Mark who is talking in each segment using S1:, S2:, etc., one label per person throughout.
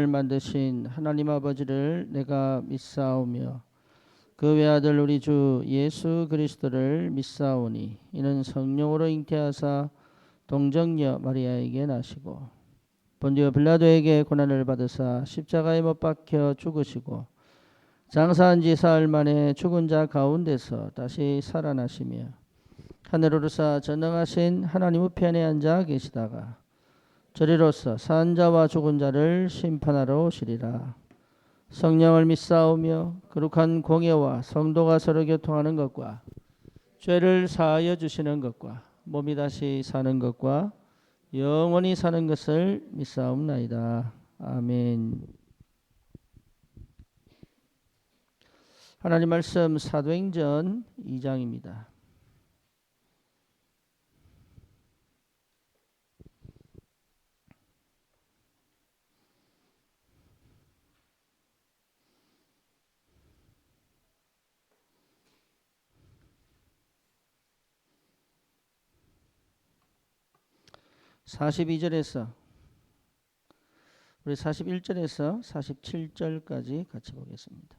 S1: 만드신 하나님 아버지를 내가 믿사오며 그 외아들 우리 주 예수 그리스도를 믿사오니 이는 성령으로 잉태하사 동정녀 마리아에게 나시고 본디오 빌라도에게 고난을 받으사 십자가에 못 박혀 죽으시고 장사한 지 사흘 만에 죽은 자 가운데서 다시 살아나시며 하늘 오르사 전능하신 하나님 우편에 앉아 계시다가 저리로서 산 자와 죽은 자를 심판하러 오시리라. 성령을 믿사오며 거룩한 공예와 성도가 서로 교통하는 것과 죄를 사하여 주시는 것과 몸이 다시 사는 것과 영원히 사는 것을 믿사옵나이다. 아멘. 하나님 말씀 사도행전 2장입니다. 우리 41절에서 47절까지 같이 보겠습니다.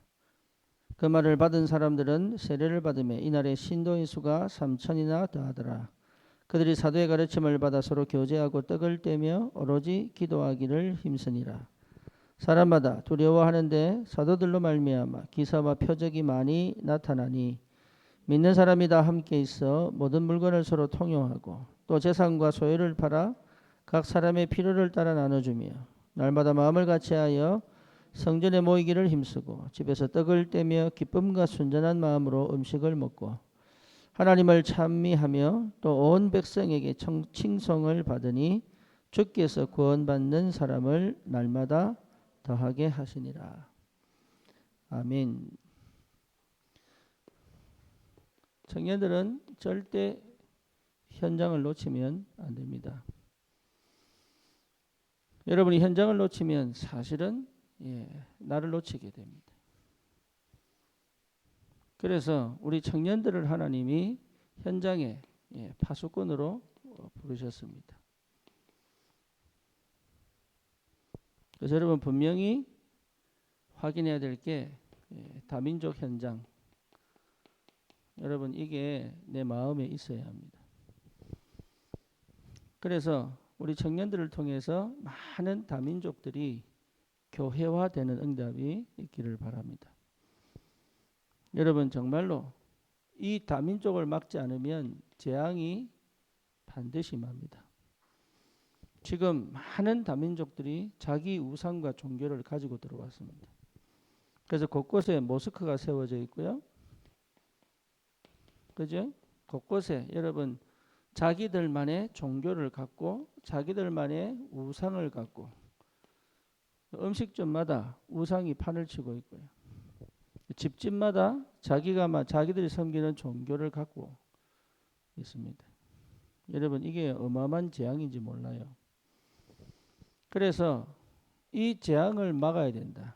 S1: 그 말을 받은 사람들은 세례를 받으며 이날에 신도의 수가 3천이나 더하더라. 그들이 사도의 가르침을 받아 서로 교제하고 떡을 떼며 오로지 기도하기를 힘쓰니라. 사람마다 두려워하는데 사도들로 말미암아 기사와 표적이 많이 나타나니 믿는 사람이 다 함께 있어 모든 물건을 서로 통용하고 또 재산과 소유를 팔아 각 사람의 필요를 따라 나눠주며 날마다 마음을 같이하여 성전에 모이기를 힘쓰고 집에서 떡을 떼며 기쁨과 순전한 마음으로 음식을 먹고 하나님을 찬미하며 또 온 백성에게 칭송을 받으니 주께서 구원받는 사람을 날마다 더하게 하시니라. 아멘. 청년들은 절대 현장을 놓치면 안 됩니다. 여러분이 현장을 놓치면 사실은 나를 놓치게 됩니다. 그래서 우리 청년들을 하나님이 현장에 파수꾼으로 부르셨습니다. 그래서 여러분 분명히 확인해야 될 게 다민족 현장. 여러분 이게 내 마음에 있어야 합니다. 그래서 우리 청년들을 통해서 많은 다민족들이 교회화되는 응답이 있기를 바랍니다. 여러분 정말로 이 다민족을 막지 않으면 재앙이 반드시 임합니다. 지금 많은 다민족들이 자기 우상과 종교를 가지고 들어왔습니다. 그래서 곳곳에 모스크가 세워져 있고요. 그죠? 곳곳에 여러분 자기들만의 종교를 갖고 자기들만의 우상을 갖고 음식점마다 우상이 판을 치고 있고요. 집집마다 자기들이 섬기는 종교를 갖고 있습니다. 여러분 이게 어마어마한 재앙인지 몰라요. 그래서 이 재앙을 막아야 된다.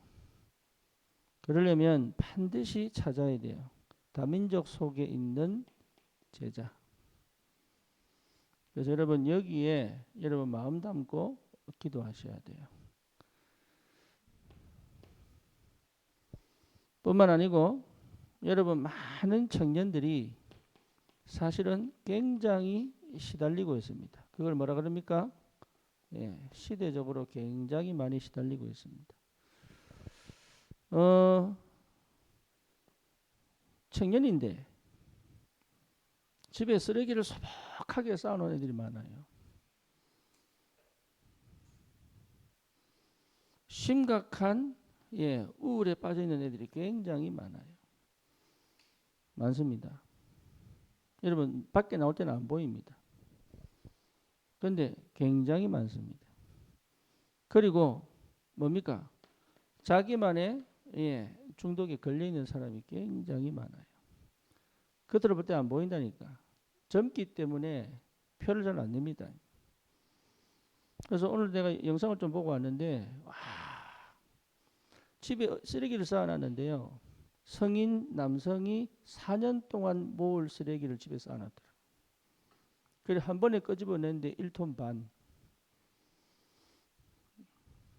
S1: 그러려면 반드시 찾아야 돼요. 다민족 속에 있는 제자. 그래서 여러분 여기에 여러분 마음 담고 기도하셔야 돼요. 뿐만 아니고 여러분 많은 청년들이 사실은 굉장히 시달리고 있습니다. 그걸 뭐라 그럽니까? 시대적으로 굉장히 많이 시달리고 있습니다. 청년인데 집에 쓰레기를 소박하게 쌓아놓은 애들이 많아요. 심각한 우울에 빠져있는 애들이 굉장히 많아요. 많습니다. 여러분 밖에 나올 때는 안 보입니다. 그런데 굉장히 많습니다. 그리고 뭡니까? 자기만의 중독에 걸려있는 사람이 굉장히 많아요. 그들을 볼 때 안 보인다니까. 젊기 때문에 표를 잘 안 냅니다. 그래서 오늘 내가 영상을 좀 보고 왔는데 집에 쓰레기를 쌓아놨는데요. 성인 남성이 4년 동안 모을 쓰레기를 집에 쌓아놨더라. 그래 한 번에 끄집어냈는데 1톤 반.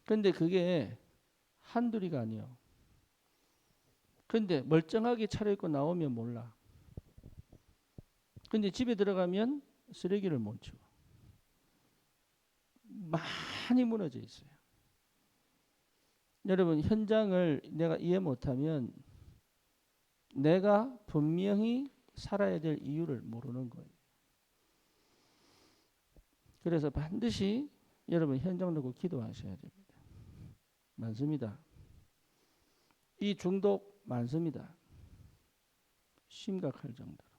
S1: 근데 그게 한둘이가 아니에요. 근데 멀쩡하게 차려입고 나오면 몰라. 근데 집에 들어가면 쓰레기를 못 치워. 많이 무너져 있어요. 여러분, 현장을 내가 이해 못하면 내가 분명히 살아야 될 이유를 모르는 거예요. 그래서 반드시 여러분 현장 놓고 기도하셔야 됩니다. 많습니다. 이 중독 많습니다. 심각할 정도로.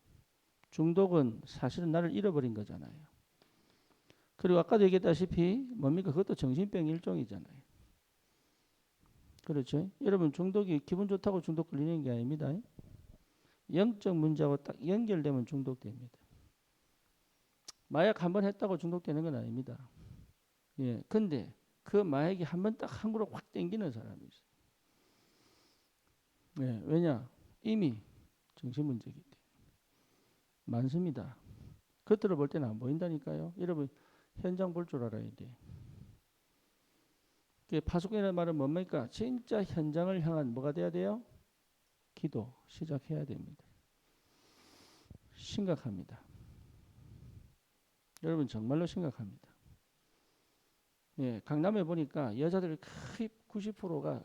S1: 중독은 사실은 나를 잃어버린 거잖아요. 그리고 아까도 얘기했다시피 뭡니까? 그것도 정신병 일종이잖아요. 그렇죠? 여러분 중독이 기분 좋다고 중독 걸리는 게 아닙니다. 영적 문제하고 딱 연결되면 중독됩니다. 마약 한 번 했다고 중독되는 건 아닙니다. 예, 근데 그 마약이 한 번 딱 한 그룹 확 땡기는 사람이 있어요. 예, 왜냐? 이미 정신 문제이기 때문에 많습니다. 겉으로 볼 때는 안 보인다니까요. 여러분 현장 볼 줄 알아야 돼. 파수꾼이라는 말은 뭡니까? 진짜 현장을 향한 뭐가 돼야 돼요? 기도 시작해야 됩니다. 심각합니다. 여러분 정말로 심각합니다. 예, 강남에 보니까 여자들 거의 90%가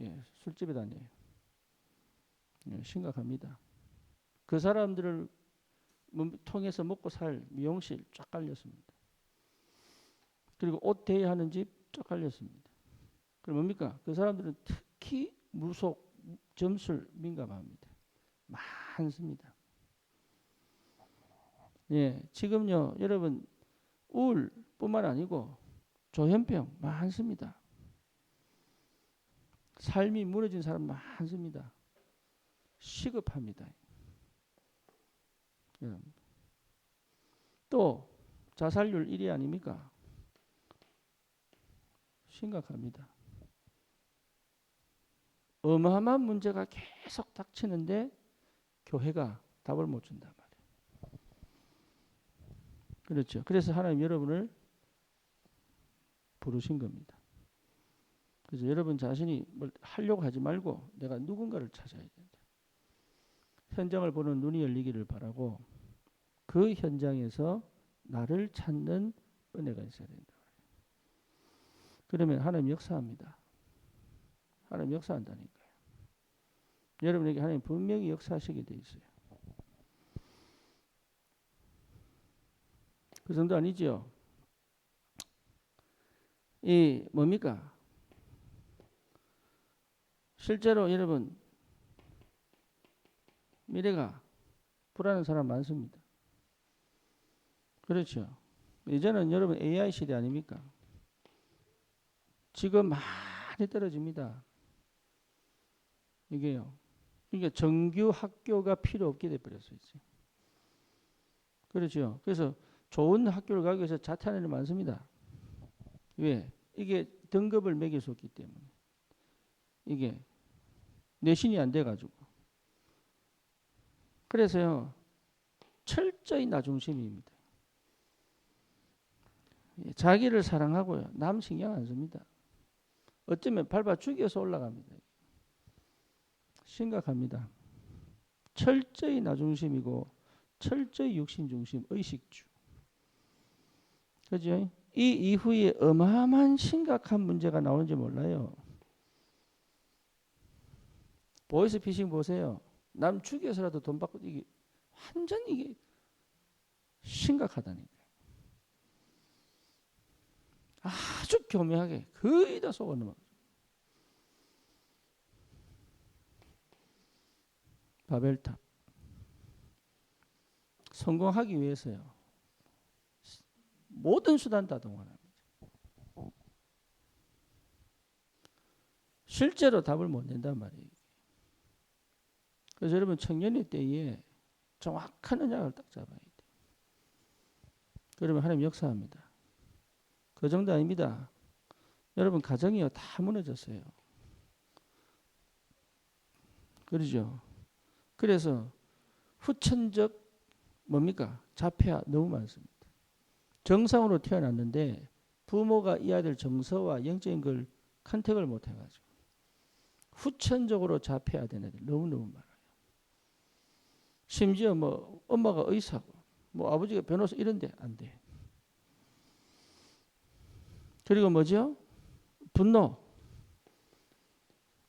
S1: 예, 술집에 다녀요. 예, 심각합니다. 그 사람들을 통해서 먹고 살 미용실 쫙 깔렸습니다. 그리고 옷 대여하는 집 쫙 깔렸습니다. 그럼 뭡니까? 그 사람들은 특히 무속, 점술 민감합니다. 많습니다. 예, 지금요, 여러분 우울뿐만 아니고 조현병 많습니다. 삶이 무너진 사람 많습니다. 시급합니다. 또 자살률 1위 아닙니까? 심각합니다. 어마어마한 문제가 계속 닥치는데 교회가 답을 못 준단 말이에요. 그렇죠. 그래서 하나님 여러분을 부르신 겁니다. 그래서 여러분 자신이 뭘 하려고 하지 말고 내가 누군가를 찾아야 된다. 현장을 보는 눈이 열리기를 바라고 그 현장에서 나를 찾는 은혜가 있어야 된다. 그러면 하나님 역사합니다. 하나님 역사한다니까요. 여러분에게 하나님 분명히 역사하시게 돼 있어요. 그 정도 아니죠? 이 뭡니까? 실제로 여러분 미래가 불안한 사람 많습니다. 그렇죠. 이제는 여러분 AI 시대 아닙니까? 지금 많이 떨어집니다. 이게요. 그러니까 정규 학교가 필요 없게 돼버렸어요. 그렇죠. 그래서 좋은 학교를 가기 위해서 자퇴하는 일이 많습니다. 왜? 이게 등급을 매길 수 없기 때문에. 이게 내신이 안 돼가지고. 그래서요. 철저히 나 중심입니다. 자기를 사랑하고요. 남 신경 안 씁니다. 어쩌면 밟아 죽여서 올라갑니다. 심각합니다. 철저히 나 중심이고 철저히 육신 중심, 의식주. 그죠? 이 이후에 어마어마한 심각한 문제가 나오는지 몰라요. 보이스피싱 보세요. 남 죽여서라도 돈 받고 이게 완전 이게 심각하다니까. 아주 교묘하게 거의 다 속아 넘어가죠. 바벨탑. 성공하기 위해서요. 모든 수단 다 동원합니다. 실제로 답을 못 낸단 말이에요. 그래서 여러분 청년의 때에 정확한 언약을 딱 잡아야 돼요. 그러면 하나님 역사합니다. 그 정도 아닙니다. 여러분 가정이요 다 무너졌어요. 그러죠. 그래서 후천적 뭡니까? 자폐아 너무 많습니다. 정상으로 태어났는데 부모가 이 아이들 정서와 영적인 걸 컨택을 못 해가지고 후천적으로 잡혀야 되는 애들 너무너무 많아요. 심지어 뭐 엄마가 의사고 뭐 아버지가 변호사 이런데 안 돼. 그리고 뭐죠? 분노.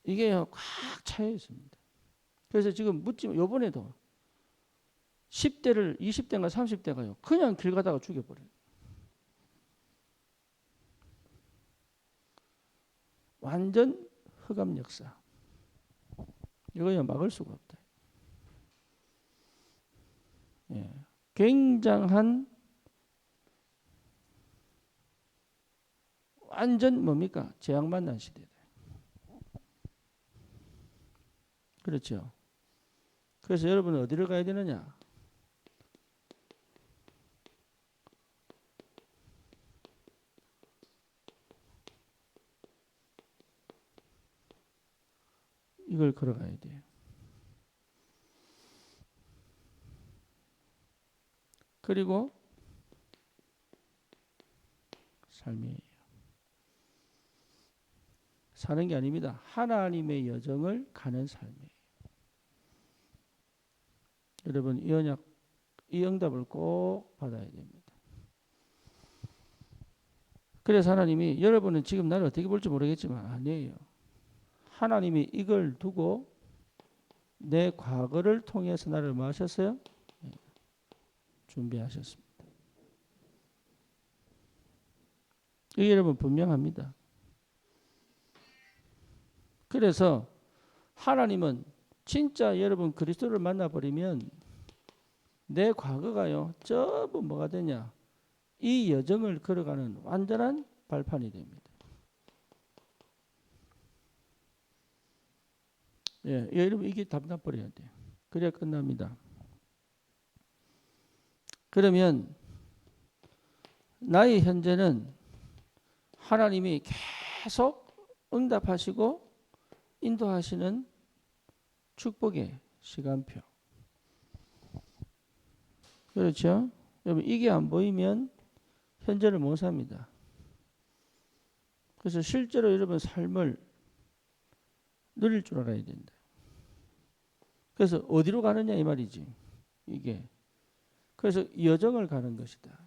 S1: 이게 꽉 차여 있습니다. 그래서 지금 묻지만 요번에도 10대를 20대인가 30대가요. 그냥 길 가다가 죽여버려요. 완전 흑암 역사. 이거 막을 수가 없다. 예. 굉장한 완전 뭡니까? 재앙 만난 시대다. 그렇죠. 그래서 여러분은 어디를 가야 되느냐? 이걸 걸어가야 돼요. 그리고 삶이에요. 사는 게 아닙니다. 하나님의 여정을 가는 삶이에요. 여러분 이 언약, 이 응답을 꼭 받아야 됩니다. 그래서 하나님이 여러분은 지금 나를 어떻게 볼지 모르겠지만 아니에요. 하나님이 이걸 두고 내 과거를 통해서 나를 뭐 하셨어요? 준비하셨습니다. 이게 여러분 분명합니다. 그래서 하나님은 진짜 여러분 그리스도를 만나버리면 내 과거가요 전부 뭐가 되냐? 이 여정을 걸어가는 완전한 발판이 됩니다. 예, 여러분 이게 답답버려야 돼요. 그래야 끝납니다. 그러면 나의 현재는 하나님이 계속 응답하시고 인도하시는 축복의 시간표. 그렇죠? 여러분 이게 안 보이면 현재를 못 삽니다. 그래서 실제로 여러분 삶을 누릴 줄 알아야 된다. 그래서 어디로 가느냐 이 말이지. 이게. 그래서 여정을 가는 것이다.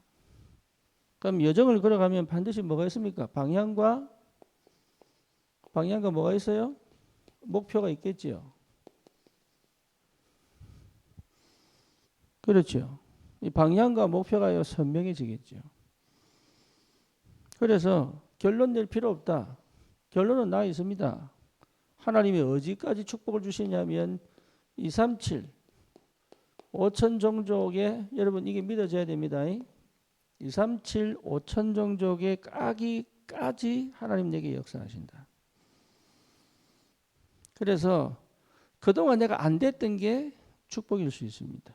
S1: 그럼 여정을 걸어가면 반드시 뭐가 있습니까? 방향과 뭐가 있어요? 목표가 있겠지요. 그렇죠. 이 방향과 목표가 선명해지겠죠. 그래서 결론 낼 필요 없다. 결론은 나와 있습니다. 하나님이 어디까지 축복을 주시냐면 237 5천 종족에 여러분 이게 믿어져야 됩니다. 237 5천 종족의 까기까지 하나님 내게 역사하신다. 그래서 그동안 내가 안 됐던 게 축복일 수 있습니다.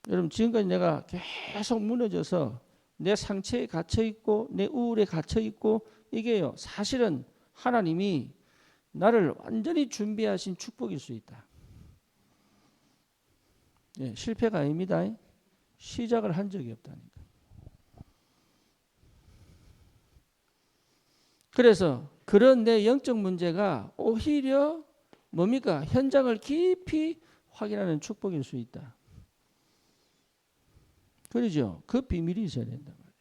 S1: 여러분 지금까지 내가 계속 무너져서 내 상처에 갇혀있고 내 우울에 갇혀있고 이게요 사실은 하나님이 나를 완전히 준비하신 축복일 수 있다. 예, 실패가 아닙니다. 시작을 한 적이 없다니까. 그래서 그런 내 영적 문제가 오히려 뭡니까? 현장을 깊이 확인하는 축복일 수 있다. 그러죠? 그 비밀이 있어야 된단 말이에요.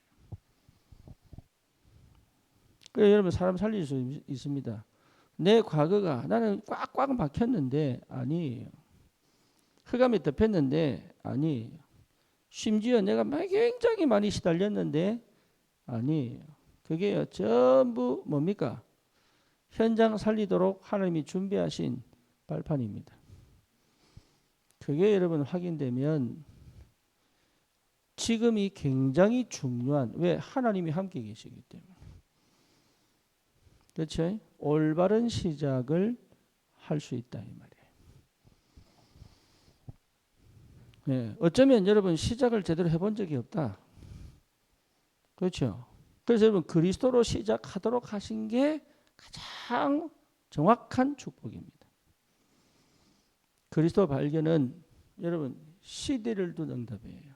S1: 그래서 여러분 사람 살릴 수 있습니다. 내 과거가 나는 꽉꽉 막혔는데 아니에요. 흑암이 덮였는데 아니에요. 심지어 내가 굉장히 많이 시달렸는데 아니에요. 그게 전부 뭡니까? 현장 살리도록 하나님이 준비하신 발판입니다. 그게 여러분 확인되면 지금이 굉장히 중요한 왜 하나님이 함께 계시기 때문에 그렇죠? 올바른 시작을 할 수 있다 이 말이에요. 네, 어쩌면 여러분 시작을 제대로 해본 적이 없다. 그렇죠? 그래서 여러분 그리스도로 시작하도록 하신 게 가장 정확한 축복입니다. 그리스도 발견은 여러분 시대를 둔 응답이에요.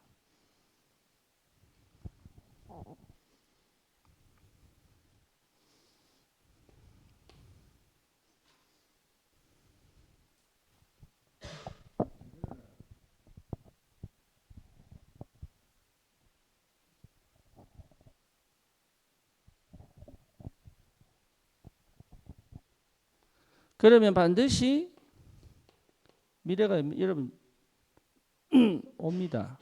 S1: 그러면 반드시 미래가 여러분 옵니다.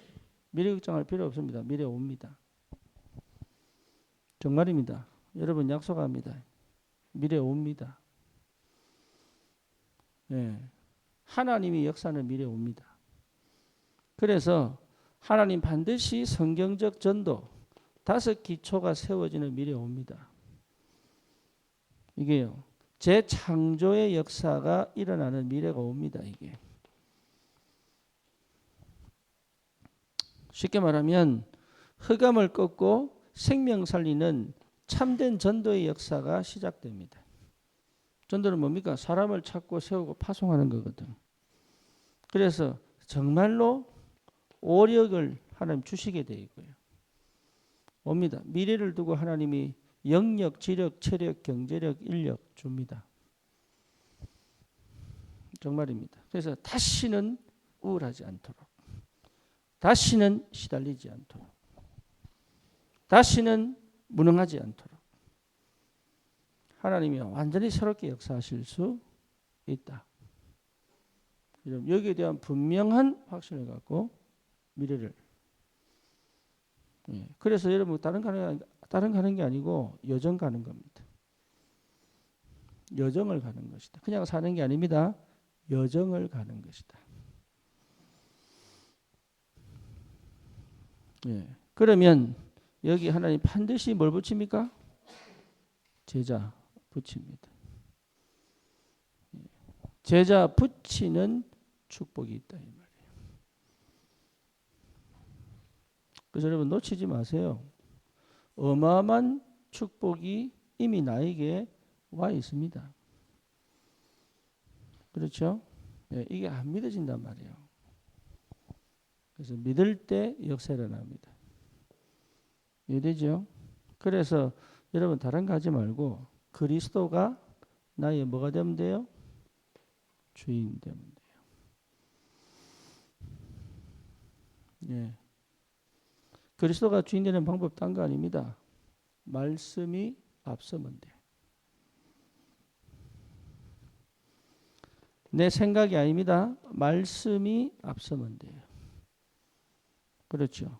S1: 미래 걱정할 필요 없습니다. 미래 옵니다. 정말입니다. 여러분 약속합니다. 미래 옵니다. 예. 하나님이 역사는 미래 옵니다. 그래서 하나님 반드시 성경적 전도 5기초가 세워지는 미래 옵니다. 이게요. 재창조의 역사가 일어나는 미래가 옵니다. 이게. 쉽게 말하면 흑암을 꺾고 생명 살리는 참된 전도의 역사가 시작됩니다. 전도는 뭡니까? 사람을 찾고 세우고 파송하는 거거든. 그래서 정말로 오력을 하나님 주시게 되어 있고요. 옵니다. 미래를 두고 하나님이 영역, 지력, 체력, 경제력, 인력 줍니다. 정말입니다. 그래서 다시는 우울하지 않도록, 다시는 시달리지 않도록, 다시는 무능하지 않도록 하나님이 완전히 새롭게 역사하실 수 있다. 여기에 대한 분명한 확신을 갖고 미래를. 그래서 여러분 다른 가는 게 아니고 여정 가는 겁니다. 여정을 가는 것이다. 그냥 사는 게 아닙니다. 여정을 가는 것이다. 그러면 여기 하나님 반드시 뭘 붙입니까? 제자 붙입니다. 제자 붙이는 축복이 있다 이 말이에요. 그래서 여러분 놓치지 마세요. 어마어마한 축복이 이미 나에게 와 있습니다. 그렇죠? 이게 안 믿어진단 말이에요. 그래서 믿을 때 역사 일어납니다. 이해되죠? 그래서 여러분 다른 거 하지 말고 그리스도가 나의 뭐가 되면 돼요? 주인 되면 돼요. 그리스도가 주인 되는 방법 딴 거 아닙니다. 말씀이 앞서면 돼요. 내 생각이 아닙니다. 말씀이 앞서면 돼요. 그렇죠.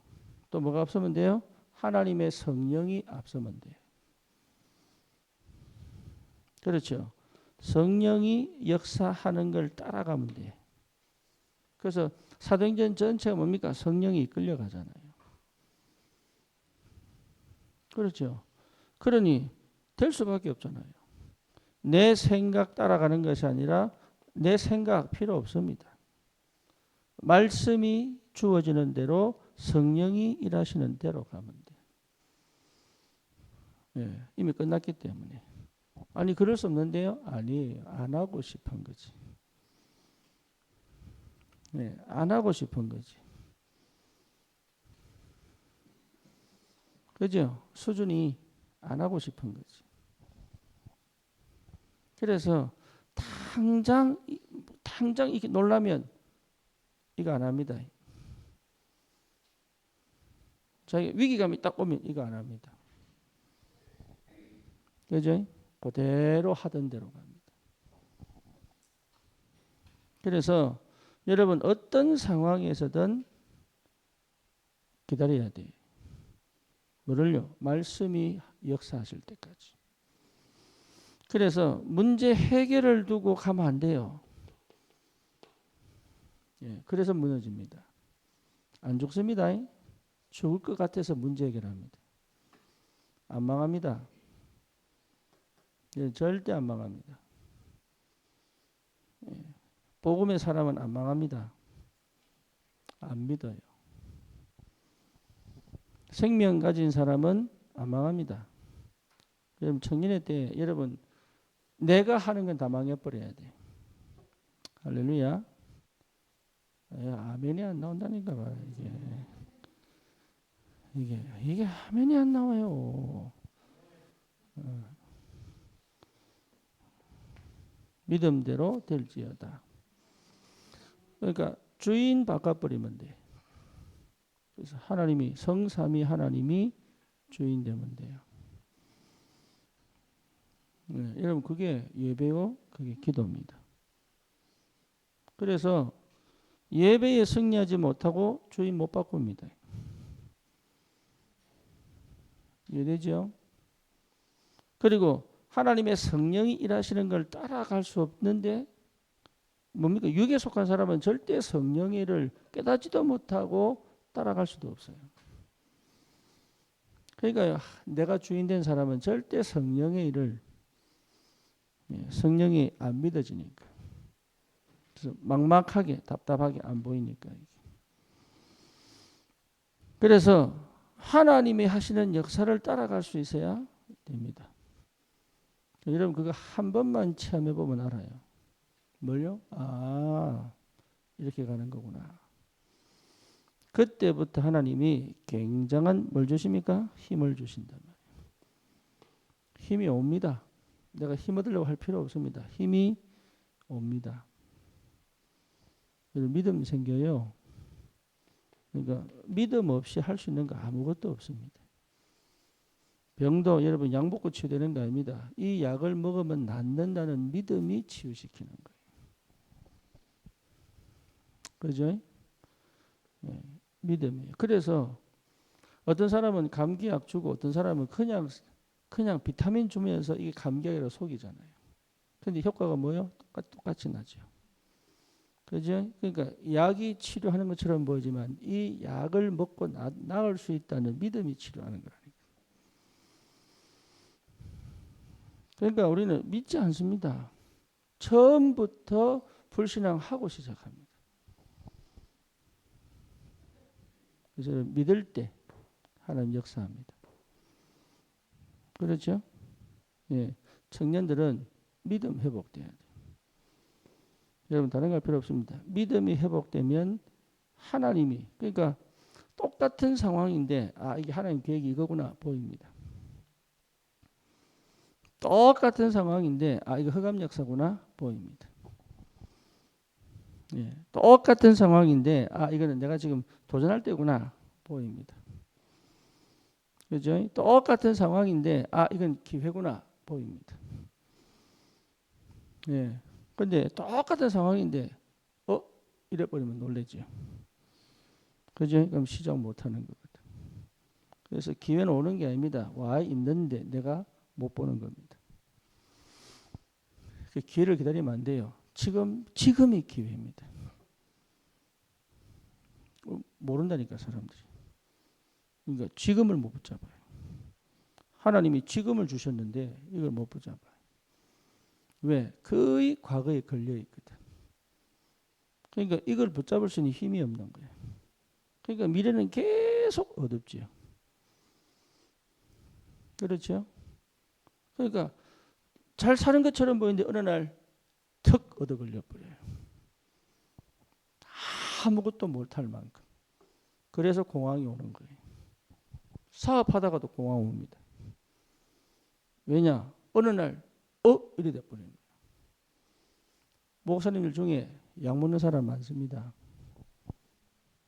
S1: 또 뭐가 앞서면 돼요? 하나님의 성령이 앞서면 돼요. 그렇죠. 성령이 역사하는 걸 따라가면 돼요. 그래서 사도행전 전체가 뭡니까? 성령이 이끌려가잖아요. 그렇죠. 그러니 될 수밖에 없잖아요. 내 생각 따라가는 것이 아니라 내 생각 필요 없습니다. 말씀이 주어지는 대로 성령이 일하시는 대로 가면 돼요. 이미 끝났기 때문에. 아니 그럴 수 없는데요. 아니에요. 안 하고 싶은 거지. 안 하고 싶은 거지. 그죠? 수준이 안 하고 싶은 거지. 그래서 당장 이게 놀라면 이거 안 합니다. 자기 위기감이 딱 오면 이거 안 합니다. 그죠? 그대로 하던 대로 갑니다. 그래서 여러분 어떤 상황에서든 기다려야 돼요. 뭐를요? 말씀이 역사하실 때까지. 그래서 문제 해결을 두고 가면 안 돼요. 그래서 무너집니다. 안 죽습니다. 죽을 것 같아서 문제 해결합니다. 안 망합니다. 절대 안 망합니다. 복음의 사람은 안 망합니다. 안 믿어요. 생명 가진 사람은 안 망합니다. 여러분 청년회 때 여러분 내가 하는 건 다 망해버려야 돼. 할렐루야. 아멘이 안 나온다니까 봐 이게 아멘이 안 나와요. 믿음대로 될지어다. 그러니까 주인 바꿔버리면 돼. 그래서 하나님이 성삼위 하나님이 주인 되면 돼요. 여러분 그게 예배요, 그게 기도입니다. 그래서 예배에 승리하지 못하고 주인 못 바꿉니다. 이해되죠? 그리고 하나님의 성령이 일하시는 걸 따라갈 수 없는데 뭡니까? 육에 속한 사람은 절대 성령의 일을 깨닫지도 못하고 따라갈 수도 없어요. 그러니까 내가 주인 된 사람은 절대 성령의 일을 성령이 안 믿어지니까 그래서 막막하게 답답하게 안 보이니까. 그래서 하나님이 하시는 역사를 따라갈 수 있어야 됩니다. 여러분 그거 한 번만 체험해 보면 알아요. 뭘요? 이렇게 가는 거구나. 그때부터 하나님이 굉장한 뭘 주십니까? 힘을 주신단 말이에요. 힘이 옵니다. 내가 힘 얻으려고 할 필요 없습니다. 힘이 옵니다. 믿음이 생겨요. 그러니까 믿음 없이 할 수 있는 거 아무것도 없습니다. 병도 여러분 약 먹고 치유되는 거 아닙니다. 이 약을 먹으면 낫는다는 믿음이 치유시키는 거예요. 그죠? 네, 믿음이에요. 그래서 어떤 사람은 감기약 주고 어떤 사람은 그냥 비타민 주면서 이게 감기약이라고 속이잖아요. 근데 효과가 뭐예요? 똑같이 나죠. 그죠? 그러니까 약이 치료하는 것처럼 보이지만 이 약을 먹고 나을 수 있다는 믿음이 치료하는 거라니까. 그러니까 우리는 믿지 않습니다. 처음부터 불신앙하고 시작합니다. 그래서 믿을 때 하나님 역사합니다. 그렇죠? 예, 청년들은 믿음 회복돼야 돼요. 여러분 다른 거 할 필요 없습니다. 믿음이 회복되면 하나님이 그러니까 똑같은 상황인데 이게 하나님 계획이 이거구나 보입니다. 똑같은 상황인데 이거 흑암 역사구나 보입니다. 예, 똑같은 상황인데 이거는 내가 지금 도전할 때구나 보입니다. 그죠? 똑같은 상황인데 이건 기회구나 보입니다. 예. 근데 똑같은 상황인데 이래 버리면 놀라죠. 그죠? 그럼 시작 못 하는 거거든. 그래서 기회는 오는 게 아닙니다. 와 있는데 내가 못 보는 겁니다. 그 기회를 기다리면 안 돼요. 지금이 기회입니다. 모른다니까 사람들이. 그러니까 지금을 못 붙잡아요. 하나님이 지금을 주셨는데 이걸 못 붙잡아요. 왜? 거의 과거에 걸려 있거든. 그러니까 이걸 붙잡을 수 있는 힘이 없는 거예요. 그러니까 미래는 계속 어둡지요. 그렇죠? 그러니까 잘 사는 것처럼 보이는데 어느 날 턱 얻어 걸려 버려요. 아무것도 못할 만큼. 그래서 공황이 오는 거예요. 사업하다가도 공황 옵니다. 왜냐? 어느 날 이래 돼 버리는 거예요. 목사님들 중에 약 먹는 사람 많습니다.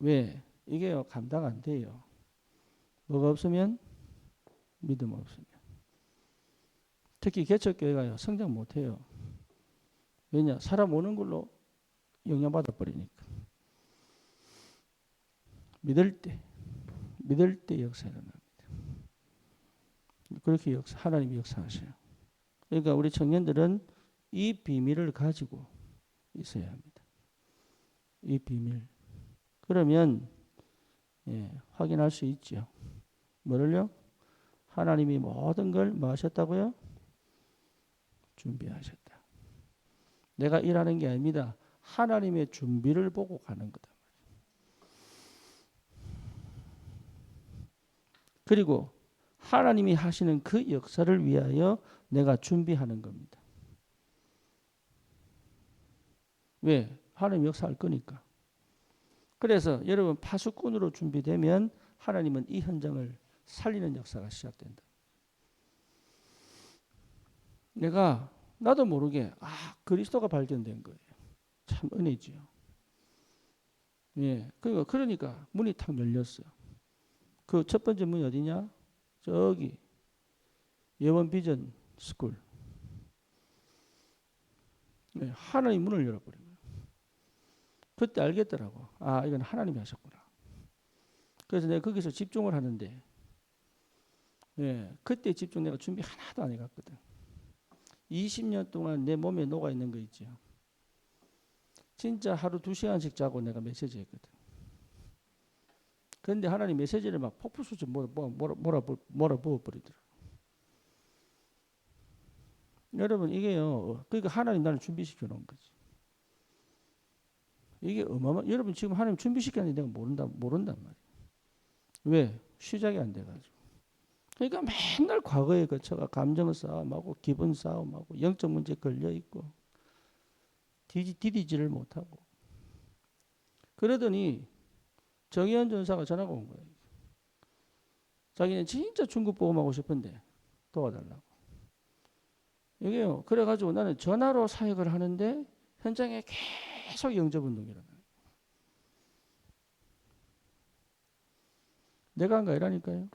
S1: 왜? 이게요 감당 안 돼요. 뭐가 없으면 믿음 없으면. 특히 개척교회가요 성장 못해요. 왜냐? 사람 오는 걸로 영향받아 버리니까. 믿을 때 역사 일어납니다. 그렇게 하나님이 역사하셔요. 그러니까 우리 청년들은 이 비밀을 가지고 있어야 합니다. 이 비밀. 그러면 확인할 수 있죠. 뭐를요? 하나님이 모든 걸 뭐 하셨다고요? 준비하셨다. 내가 일하는 게 아닙니다. 하나님의 준비를 보고 가는 거다. 그리고 하나님이 하시는 그 역사를 위하여 내가 준비하는 겁니다. 왜? 하나님 역사할 거니까. 그래서 여러분 파수꾼으로 준비되면 하나님은 이 현장을 살리는 역사가 시작된다. 나도 모르게 그리스도가 발견된 거예요. 참 은혜지요. 예, 그러니까 문이 탁 열렸어요. 그 첫 번째 문이 어디냐? 저기 예원 비전 스쿨. 네, 하나님 문을 열어버린 거예요. 그때 알겠더라고. 아, 이건 하나님이 하셨구나. 그래서 내가 거기서 집중을 하는데, 예, 그때 집중 내가 준비 하나도 안 해갔거든. 20년 동안 내 몸에 녹아 있는 거 있죠. 진짜 하루 2시간씩 자고 내가 메시지 했거든. 그런데 하나님 메시지를 막 폭포수처럼 몰아부어버리더라. 여러분 이게요. 그러니까 하나님 나를 준비시켜 놓은 거지. 이게 여러분 지금 하나님 준비시켰는데 내가 모른단 말이야. 왜? 시작이 안 돼가지고. 그러니까 맨날 과거에 거쳐가 감정 싸움하고 기분 싸움하고 영적 문제 걸려 있고 디디지를 못하고 그러더니 정의연 전사가 전화가 온 거예요. 자기는 진짜 중국 복음하고 싶은데 도와달라고. 이게요. 그래가지고 나는 전화로 사역을 하는데 현장에 계속 영접운동이 일어나요. 내가 한 거 아니라니까요.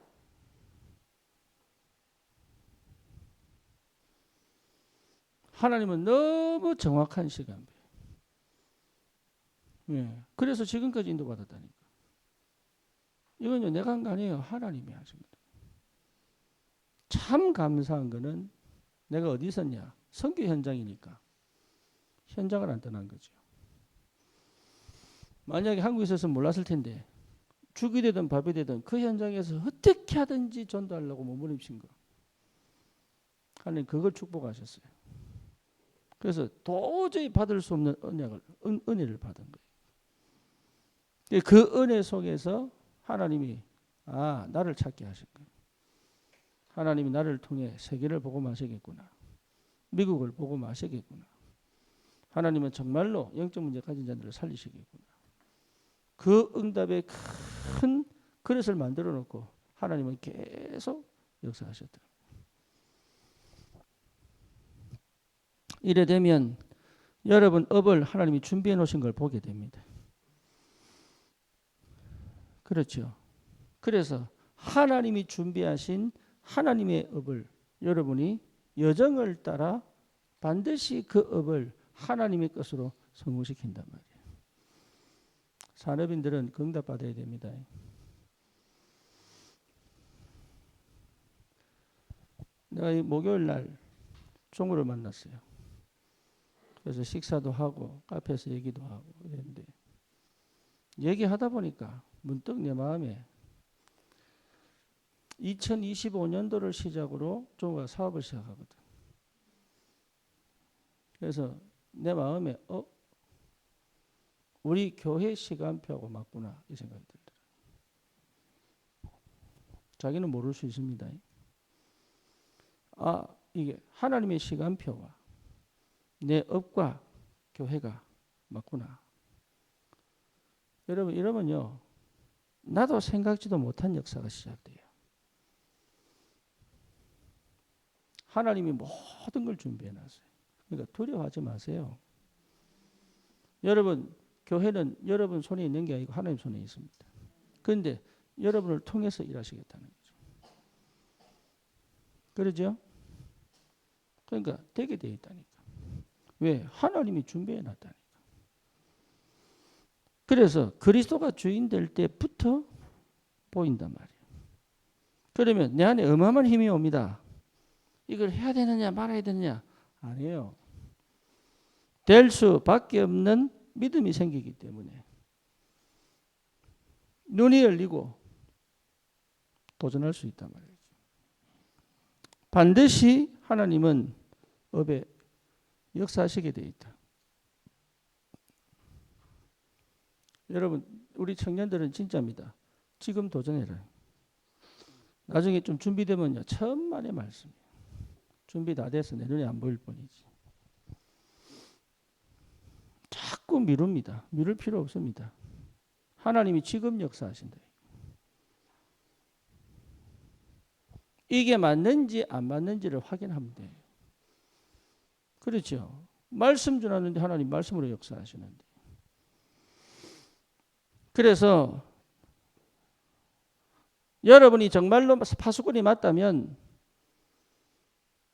S1: 하나님은 너무 정확한 시간표예요. 예. 그래서 지금까지 인도받았다니까. 이건요 내가 한 거 아니에요. 하나님이 하신 거예요. 참 감사한 거는 내가 어디 있었냐. 선교 현장이니까. 현장을 안 떠난 거죠. 만약에 한국에 있었으면 몰랐을 텐데 죽이 되든 밥이 되든 그 현장에서 어떻게 하든지 전도하려고 몸부림친 거. 하나님 그걸 축복하셨어요. 그래서 도저히 받을 수 없는 은혜를 받은 거예요. 그 은혜 속에서 하나님이 나를 찾게 하신 거예요. 하나님이 나를 통해 세계를 보고 마시겠구나. 미국을 보고 마시겠구나. 하나님은 정말로 영적 문제 가진 자들을 살리시겠구나. 그 응답에 큰 그릇을 만들어 놓고 하나님은 계속 역사하셨다. 이래 되면 여러분 업을 하나님이 준비해 놓으신 걸 보게 됩니다. 그렇죠. 그래서 하나님이 준비하신 하나님의 업을 여러분이 여정을 따라 반드시 그 업을 하나님의 것으로 성공시킨단 말이에요. 산업인들은 응답받아야 됩니다. 내가 이 목요일 날 종우를 만났어요. 그래서 식사도 하고 카페에서 얘기도 하고 그랬는데 얘기하다 보니까 문득 내 마음에 2025년도를 시작으로 종우가 사업을 시작하거든. 그래서 내 마음에 우리 교회 시간표하고 맞구나 이 생각이 들더라고요. 자기는 모를 수 있습니다. 이게 하나님의 시간표와 내 업과 교회가 맞구나. 여러분 이러면요. 나도 생각지도 못한 역사가 시작돼요. 하나님이 모든 걸 준비해놨어요. 그러니까 두려워하지 마세요. 여러분 교회는 여러분 손에 있는 게 아니고 하나님 손에 있습니다. 그런데 여러분을 통해서 일하시겠다는 거죠. 그러죠? 그러니까 되게 돼 있다니까. 왜? 하나님이 준비해 놨다니까. 그래서 그리스도가 주인 될 때부터 보인단 말이에요. 그러면 내 안에 어마어마한 힘이 옵니다. 이걸 해야 되느냐 말아야 되느냐 아니에요. 될 수밖에 없는 믿음이 생기기 때문에 눈이 열리고 도전할 수 있단 말이죠. 반드시 하나님은 업에 역사하시게 돼 있다. 여러분 우리 청년들은 진짜입니다. 지금 도전해라. 나중에 좀 준비되면요. 천만의 말씀이에요. 준비 다 돼서 내 눈에 안 보일 뿐이지. 자꾸 미룹니다. 미룰 필요 없습니다. 하나님이 지금 역사하신다. 이게 맞는지 안 맞는지를 확인하면 돼요. 그렇죠. 말씀 주놨는데 하나님 말씀으로 역사하시는데. 그래서 여러분이 정말로 파수꾼이 맞다면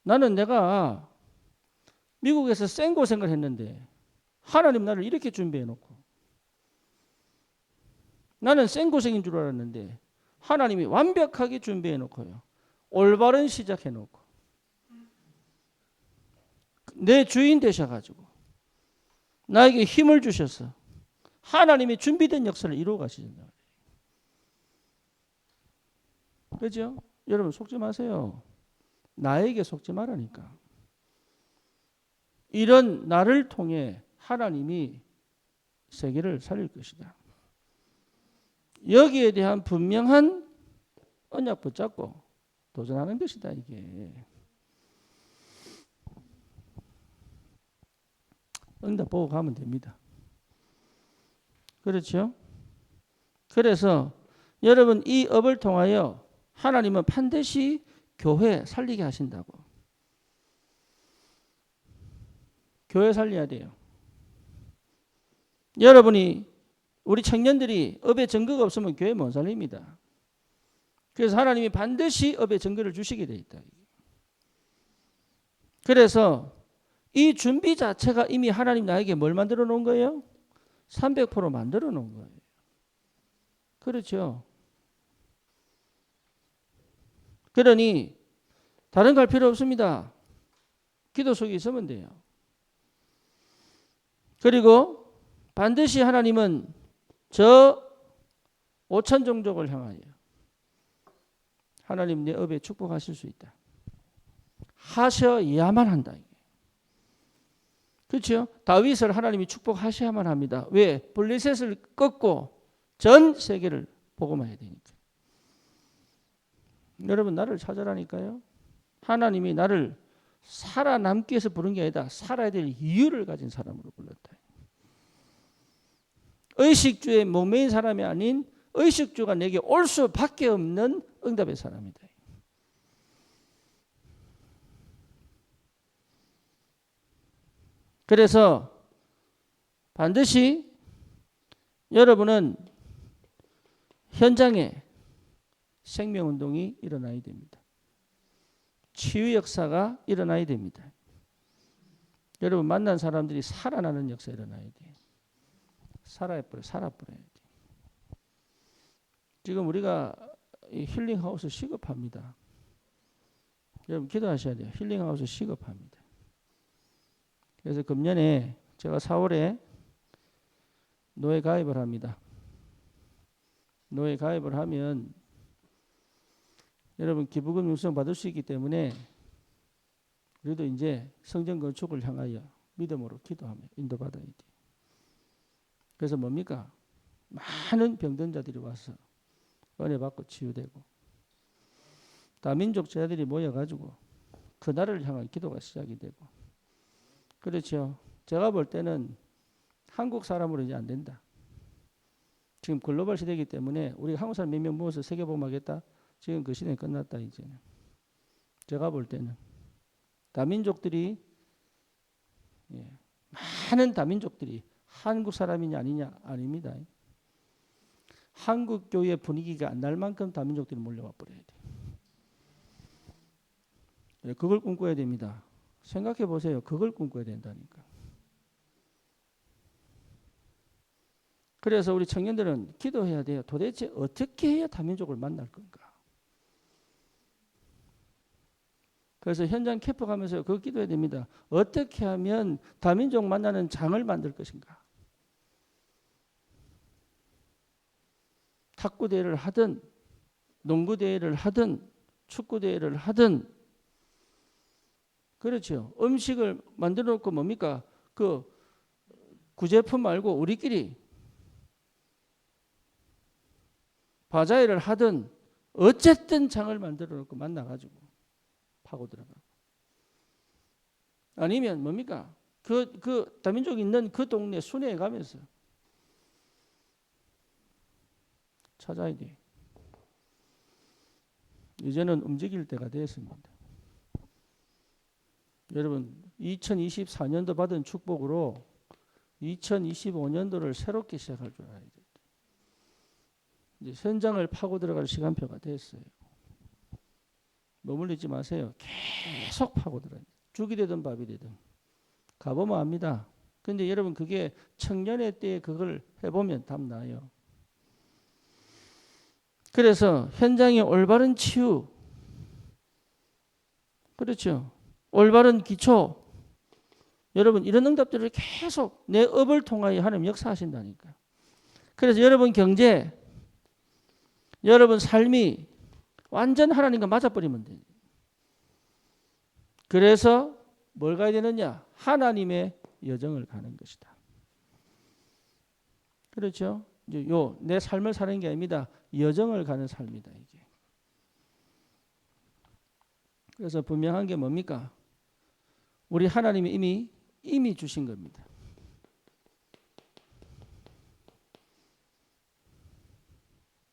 S1: 나는 내가 미국에서 생고생을 했는데 하나님 나를 이렇게 준비해 놓고 나는 생고생인 줄 알았는데 하나님이 완벽하게 준비해 놓고요. 올바른 시작해 놓고 내 주인 되셔가지고 나에게 힘을 주셔서 하나님이 준비된 역사를 이루어 가시잖아요. 그렇죠? 여러분 속지 마세요. 나에게 속지 말라니까. 이런 나를 통해 하나님이 세계를 살릴 것이다. 여기에 대한 분명한 언약 붙잡고 도전하는 것이다. 이게. 응답 보고 가면 됩니다. 그렇죠? 그래서 여러분 이 업을 통하여 하나님은 반드시 교회 살리게 하신다고. 교회 살려야 돼요. 여러분이 우리 청년들이 업의 증거가 없으면 교회 못 살립니다. 그래서 하나님이 반드시 업의 증거를 주시게 돼 있다. 그래서 이 준비 자체가 이미 하나님 나에게 뭘 만들어 놓은 거예요? 300% 만들어 놓은 거예요. 그렇죠. 그러니 다른 갈 필요 없습니다. 기도 속에 있으면 돼요. 그리고 반드시 하나님은 저 5천 종족을 향하여 하나님 내 업에 축복하실 수 있다. 하셔야만 한다. 그렇죠? 다윗을 하나님이 축복하셔야만 합니다. 왜? 블레셋을 꺾고 전 세계를 복음화해야 되니까. 여러분 나를 찾아라니까요. 하나님이 나를 살아남기 위해서 부른 게 아니다. 살아야 될 이유를 가진 사람으로 불렀다. 의식주의 목매인 사람이 아닌 의식주가 내게 올 수밖에 없는 응답의 사람이다. 그래서 반드시 여러분은 현장에 생명운동이 일어나야 됩니다. 치유 역사가 일어나야 됩니다. 여러분 만난 사람들이 살아나는 역사 일어나야 돼요. 살아버려야 돼. 지금 우리가 힐링하우스 시급합니다. 여러분 기도하셔야 돼요. 힐링하우스 시급합니다. 그래서 금년에 제가 4월에 노예 가입을 합니다. 노예 가입을 하면 여러분 기부금 융성 받을 수 있기 때문에 우리도 이제 성전 건축을 향하여 믿음으로 기도하며 인도받아야 돼. 그래서 뭡니까? 많은 병든 자들이 와서 은혜 받고 치유되고 다민족 제자들이 모여가지고 그 나라를 향한 기도가 시작이 되고 그렇죠. 제가 볼 때는 한국 사람으로 이제 안 된다. 지금 글로벌 시대이기 때문에 우리 한국 사람 몇 명 모아서 세계복음하겠다. 지금 그 시대는 끝났다 이제는. 제가 볼 때는 다민족들이 많은 다민족들이 한국 사람이냐 아니냐 아닙니다. 한국 교회 분위기가 안 날 만큼 다민족들이 몰려와 버려야 돼. 그걸 꿈꿔야 됩니다. 생각해 보세요. 그걸 꿈꿔야 된다니까. 그래서 우리 청년들은 기도해야 돼요. 도대체 어떻게 해야 다민족을 만날 건가? 그래서 현장 캠프 가면서 그거 기도해야 됩니다. 어떻게 하면 다민족 만나는 장을 만들 것인가? 탁구 대회를 하든 농구 대회를 하든 축구 대회를 하든 그렇죠. 음식을 만들어 놓고 뭡니까? 그 구제품 말고 우리끼리 바자회를 하든 어쨌든 장을 만들어 놓고 만나가지고 파고 들어가. 아니면 뭡니까? 그 다민족이 있는 그 동네 순회에 가면서 찾아야 돼. 이제는 움직일 때가 됐습니다. 여러분 2024년도 받은 축복으로 2025년도를 새롭게 시작할 줄 알아야 돼요. 이제 현장을 파고 들어갈 시간표가 됐어요. 머물리지 마세요. 계속 파고 들어야 돼요. 죽이 되든 밥이 되든 가보면 압니다. 근데 여러분 그게 청년의 때에 그걸 해보면 답 나요. 그래서 현장의 올바른 치유, 그렇죠. 올바른 기초, 여러분 이런 응답들을 계속 내 업을 통하여 하나님 역사하신다니까. 그래서 여러분 경제, 여러분 삶이 완전 하나님과 맞아버리면 돼요. 그래서 뭘 가야 되느냐? 하나님의 여정을 가는 것이다. 그렇죠? 이제 내 삶을 사는 게 아닙니다. 여정을 가는 삶이다 이게. 그래서 분명한 게 뭡니까? 우리 하나님이 이미 주신 겁니다.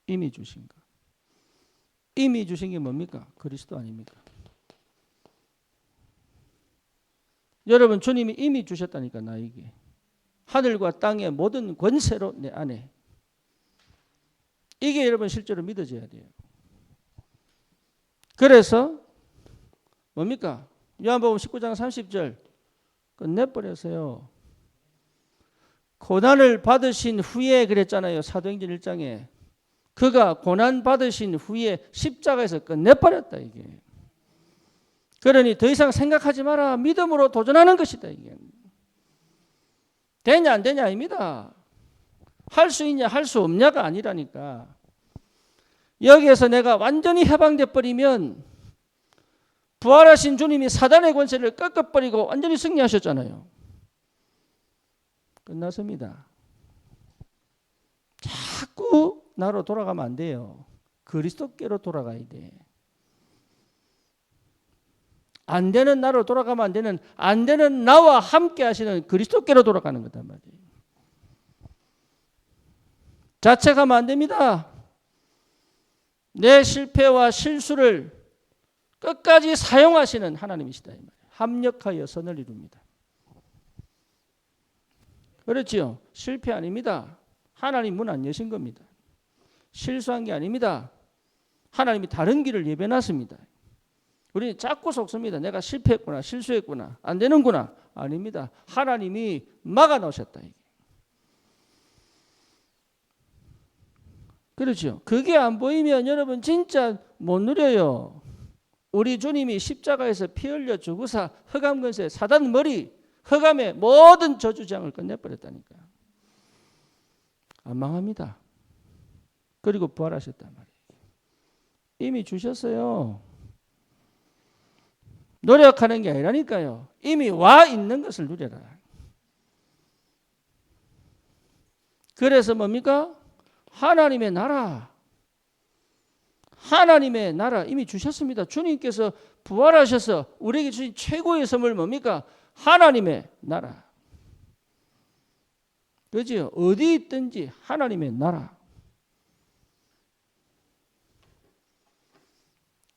S1: 이미 주신 거. 이미 주신 게 뭡니까? 그리스도 아닙니까? 여러분 주님이 이미 주셨다니까 나에게. 하늘과 땅의 모든 권세로 내 안에. 이게 여러분 실제로 믿어져야 돼요. 그래서 뭡니까? 요한복음 19장 30절 끝내버렸어요. 고난을 받으신 후에 그랬잖아요. 사도행전 1장에. 그가 고난 받으신 후에 십자가에서 끝내버렸다 이게. 그러니 더 이상 생각하지 마라. 믿음으로 도전하는 것이다 이게. 되냐 안 되냐 아닙니다. 할 수 있냐 할 수 없냐가 아니라니까. 여기에서 내가 완전히 해방돼 버리면 부활하신 주님이 사단의 권세를 꺾어버리고 완전히 승리하셨잖아요. 끝났습니다. 자꾸 나로 돌아가면 안 돼요. 그리스도께로 돌아가야 돼. 안 되는 나로 돌아가면 안 되는 나와 함께 하시는 그리스도께로 돌아가는 거단 말이에요. 자책하면 안 됩니다. 내 실패와 실수를 끝까지 사용하시는 하나님이시다. 이 말이에요. 합력하여 선을 이룹니다. 그렇지요. 실패 아닙니다. 하나님 문 안 여신 겁니다. 실수한 게 아닙니다. 하나님이 다른 길을 예배놨습니다. 우리는 자꾸 속습니다. 내가 실패했구나, 실수했구나, 안 되는구나. 아닙니다. 하나님이 막아 놓으셨다. 그렇죠. 그게 안 보이면 여러분 진짜 못 누려요. 우리 주님이 십자가에서 피 흘려 죽으사 흑암 권세 사단 머리 흑암의 모든 저주장을 끝내버렸다니까. 안 망합니다. 그리고 부활하셨단 말이에요. 이미 주셨어요. 노력하는 게 아니라니까요. 이미 와 있는 것을 누려라. 그래서 뭡니까? 하나님의 나라. 하나님의 나라 이미 주셨습니다. 주님께서 부활하셔서 우리에게 주신 최고의 선물 뭡니까? 하나님의 나라. 그렇죠? 어디 있든지 하나님의 나라.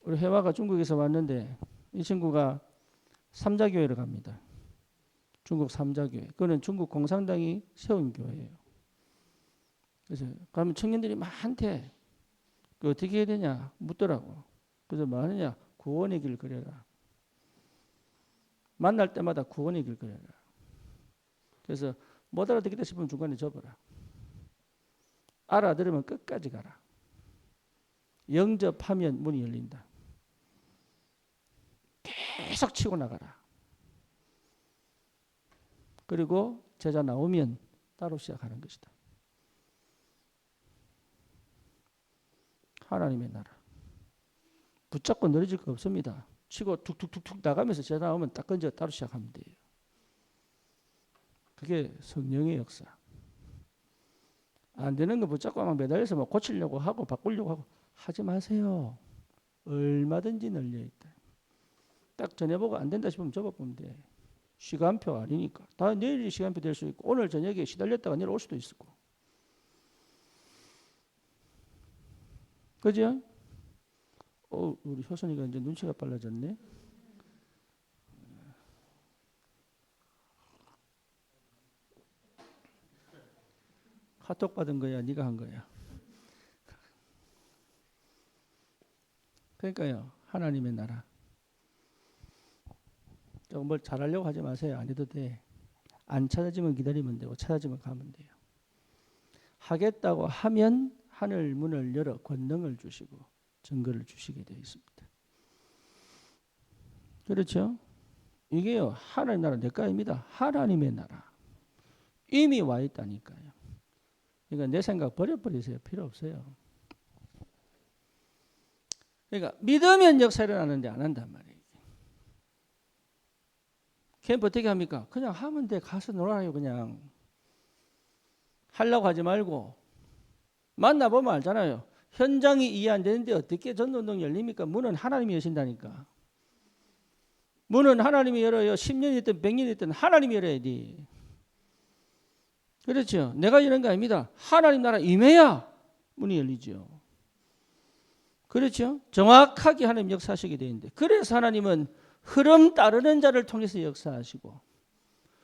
S1: 우리 혜화가 중국에서 왔는데 이 친구가 삼자교회를 갑니다. 중국 삼자교회. 그거는 중국 공산당이 세운 교회예요. 그래서 가면 청년들이 많대. 그 어떻게 해야 되냐 묻더라고. 그래서 뭐 하느냐? 구원의 길 그려라. 만날 때마다 구원의 길 그려라. 그래서 못 알아듣겠다 싶으면 중간에 접어라. 알아들으면 끝까지 가라. 영접하면 문이 열린다. 계속 치고 나가라. 그리고 제자 나오면 따로 시작하는 것이다. 하나님의 나라. 붙잡고 늘어질 거 없습니다. 치고 툭툭툭툭 나가면서 제자 나오면 딱 건져 따로 시작하면 돼요. 그게 성령의 역사. 안 되는 거 붙잡고 막 매달려서 막 고치려고 하고 바꾸려고 하고 하지 마세요. 얼마든지 널려있다. 딱 전해보고 안 된다 싶으면 접어보면 돼. 시간표 아니니까. 다 내일이 시간표 될 수 있고 오늘 저녁에 시달렸다가 내일 올 수도 있고. 그죠? 우리 효선이가 이제 눈치가 빨라졌네. 카톡 받은 거야? 네가 한 거야? 그러니까요. 하나님의 나라. 조금 뭘 잘하려고 하지 마세요. 안 해도 돼. 안 찾아지면 기다리면 되고 찾아지면 가면 돼요. 하겠다고 하면 하늘 문을 열어 권능을 주시고 증거를 주시게 되어 있습니다. 그렇죠? 이게요, 하나님 나라 내 거입니다. 하나님의 나라. 이미 와 있다니까요. 그러니까 내 생각 버려버리세요. 필요 없어요. 그러니까 믿으면 역사 일어나는데 안 한단 말이에요. 캠프 어떻게 합니까? 그냥 하면 돼. 가서 놀아요. 그냥. 하려고 하지 말고. 만나보면 알잖아요. 현장이 이해 안 되는데 어떻게 전도운동이 열립니까? 문은 하나님이 여신다니까. 문은 하나님이 열어요. 10년이든 100년이든 하나님이 열어야 돼. 그렇죠. 내가 이런 거 아닙니다. 하나님 나라 임해야 문이 열리죠. 그렇죠. 정확하게 하나님 역사하시게 되는데, 그래서 하나님은 흐름 따르는 자를 통해서 역사하시고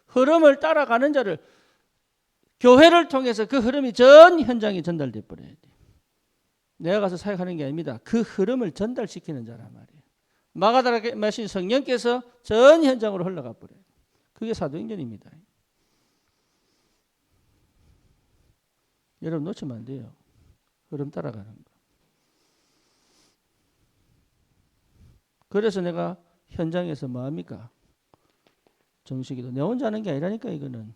S1: 흐름을 따라가는 자를, 교회를 통해서 그 흐름이 전 현장에 전달돼 버려야 돼. 내가 가서 사역하는 게 아닙니다. 그 흐름을 전달시키는 자란 말이에요. 마가다락에 마신 성령께서 전 현장으로 흘러가 버려요. 그게 사도행전입니다. 여러분 놓치면 안 돼요. 흐름 따라가는 거. 그래서 내가 현장에서 뭐 합니까? 정식기도. 내 혼자 하는 게 아니라니까 이거는.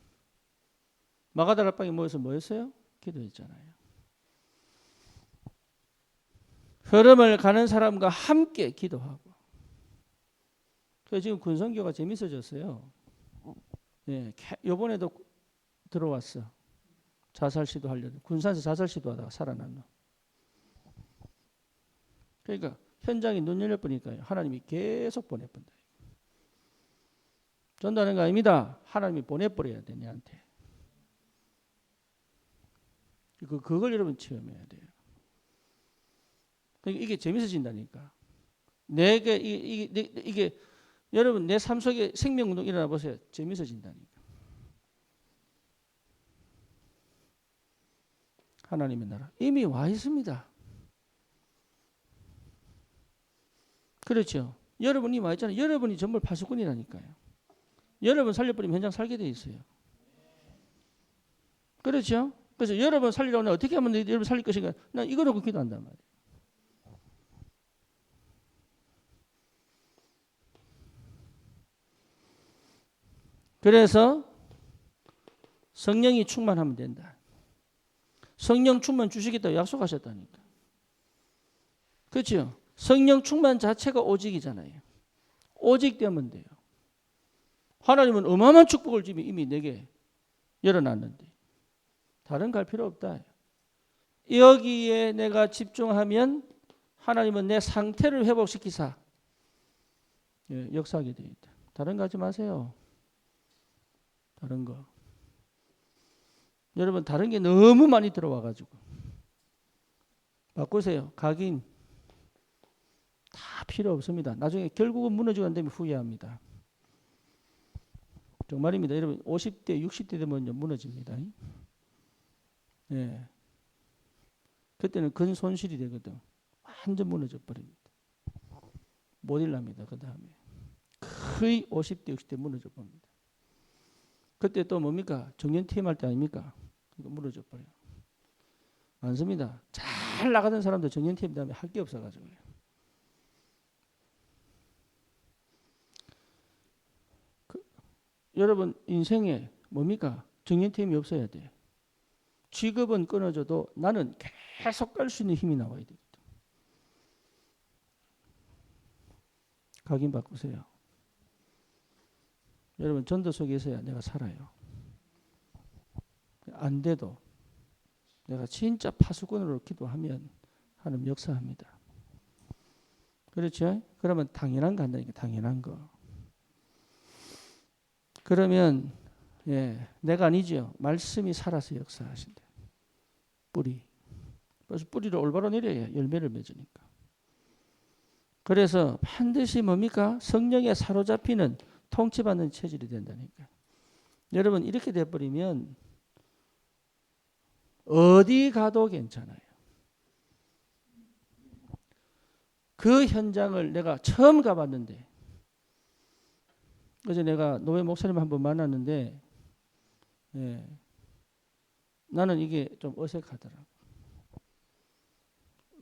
S1: 마가다락방에 모여서 뭐 했어요? 기도했잖아요. 흐름을 가는 사람과 함께 기도하고. 그래서 지금 군성교가 재밌어졌어요. 예, 요번에도 들어왔어. 자살 시도하려고. 군산에서 자살 시도하다가 살아났노. 그러니까 현장에 눈 열려보니까요. 하나님이 계속 보내본다. 전도하는 거 아닙니다. 하나님이 보내버려야 돼, 내한테. 그걸 여러분 체험해야 돼요. 그러니까 이게 재밌어진다니까. 내게 이게 여러분 내 삶 속에 생명운동 일어나 보세요. 재밌어진다니까. 하나님의 나라 이미 와 있습니다. 그렇죠. 여러분이 와 있잖아요. 여러분이 전부 파수꾼이라니까요. 여러분 살려버리면 현장 살게 돼 있어요. 그렇죠. 그래서 여러분 살리려면 어떻게 하면 여러분 살릴 것인가? 난 이거 놓고 기도한단 말이에요. 그래서 성령이 충만하면 된다. 성령 충만 주시겠다고 약속하셨다니까. 그렇죠. 성령 충만 자체가 오직이잖아요. 오직 되면 돼요. 하나님은 어마어마한 축복을 이미 내게 열어놨는데 다른 갈 필요 없다. 여기에 내가 집중하면 하나님은 내 상태를 회복시키사 역사하게 되어 있다. 다른 거 하지 마세요. 다른 거. 여러분 다른 게 너무 많이 들어와가지고 바꾸세요. 각인 다 필요 없습니다. 나중에 결국은 무너지고 난 다음에 후회합니다. 정말입니다. 여러분 50대 60대 되면 무너집니다. 예. 그때는 근 손실이 되거든. 완전 무너져 버립니다. 못 일납니다. 그 다음에 거의 50대 60대 무너져 버립니다. 그때 또 뭡니까? 정년퇴임할 때 아닙니까? 이거 무너져 버려요. 많습니다. 잘 나가던 사람도 정년퇴임 다음에 할 게 없어가지고요. 여러분 인생에 뭡니까? 정년퇴임이 없어야 돼. 직업은 끊어져도 나는 계속 갈 수 있는 힘이 나와야 되거든. 각인 바꾸세요. 여러분 전도 속에서야 내가 살아요. 안 돼도 내가 진짜 파수꾼으로 기도하면 하나님 역사합니다. 그렇죠? 그러면 당연한 거 한다니까. 당연한 거. 그러면 내가 아니죠. 말씀이 살아서 역사하신다. 뿌리. 그래서 뿌리를 올바로 내려야 열매를 맺으니까. 그래서 반드시 뭡니까? 성령에 사로잡히는 통치받는 체질이 된다니까. 여러분 이렇게 돼버리면 어디 가도 괜찮아요. 그 현장을 내가 처음 가봤는데 어제 내가 노회 목사님 한번 만났는데 예, 나는 이게 좀 어색하더라.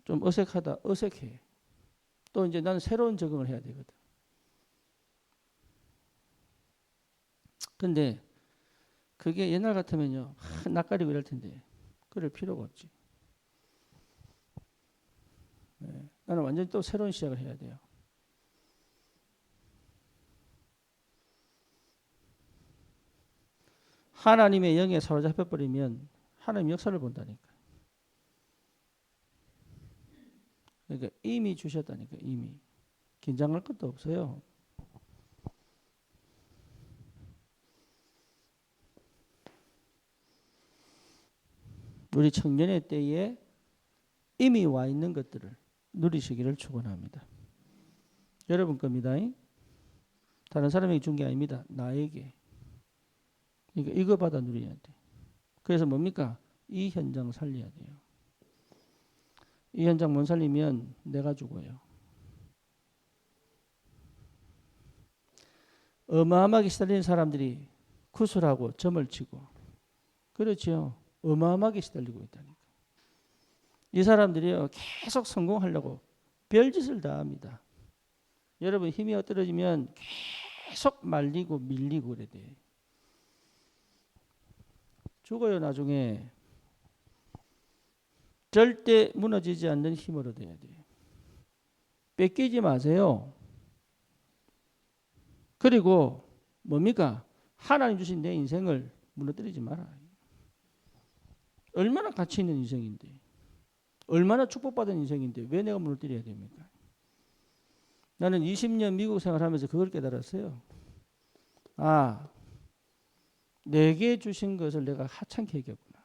S1: 좀 어색해. 또 이제 나는 새로운 적응을 해야 되거든. 근데 그게 옛날 같으면요, 낯가리고 이럴 텐데 그럴 필요가 없지. 예, 나는 완전히 또 새로운 시작을 해야 돼요. 하나님의 영에 사로잡혀 버리면 하나님 역사를 본다니까. 그러니까 이미 주셨다니까. 이미 긴장할 것도 없어요. 우리 청년의 때에 이미 와 있는 것들을 누리시기를 축원합니다. 여러분 겁니다. 다른 사람에게 준 게 아닙니다. 나에게. 그러니까 이거 받아 누려야 돼. 그래서 뭡니까? 이 현장 살려야 돼요. 이 현장 못 살리면 내가 죽어요. 어마어마하게 시달리는 사람들이 구슬하고 점을 치고 그렇죠. 어마어마하게 시달리고 있다니까. 이 사람들이요 계속 성공하려고 별짓을 다 합니다. 여러분 힘이 떨어지면 계속 말리고 밀리고 그래야 돼. 죽어요 나중에. 절대 무너지지 않는 힘으로 돼야 돼요. 뺏기지 마세요. 그리고 뭡니까? 하나님 주신 내 인생을 무너뜨리지 마라. 얼마나 가치 있는 인생인데, 얼마나 축복받은 인생인데 왜 내가 무너뜨려야 됩니까? 나는 20년 미국 생활하면서 그걸 깨달았어요. 아, 내게 주신 것을 내가 하찮게 여겼구나.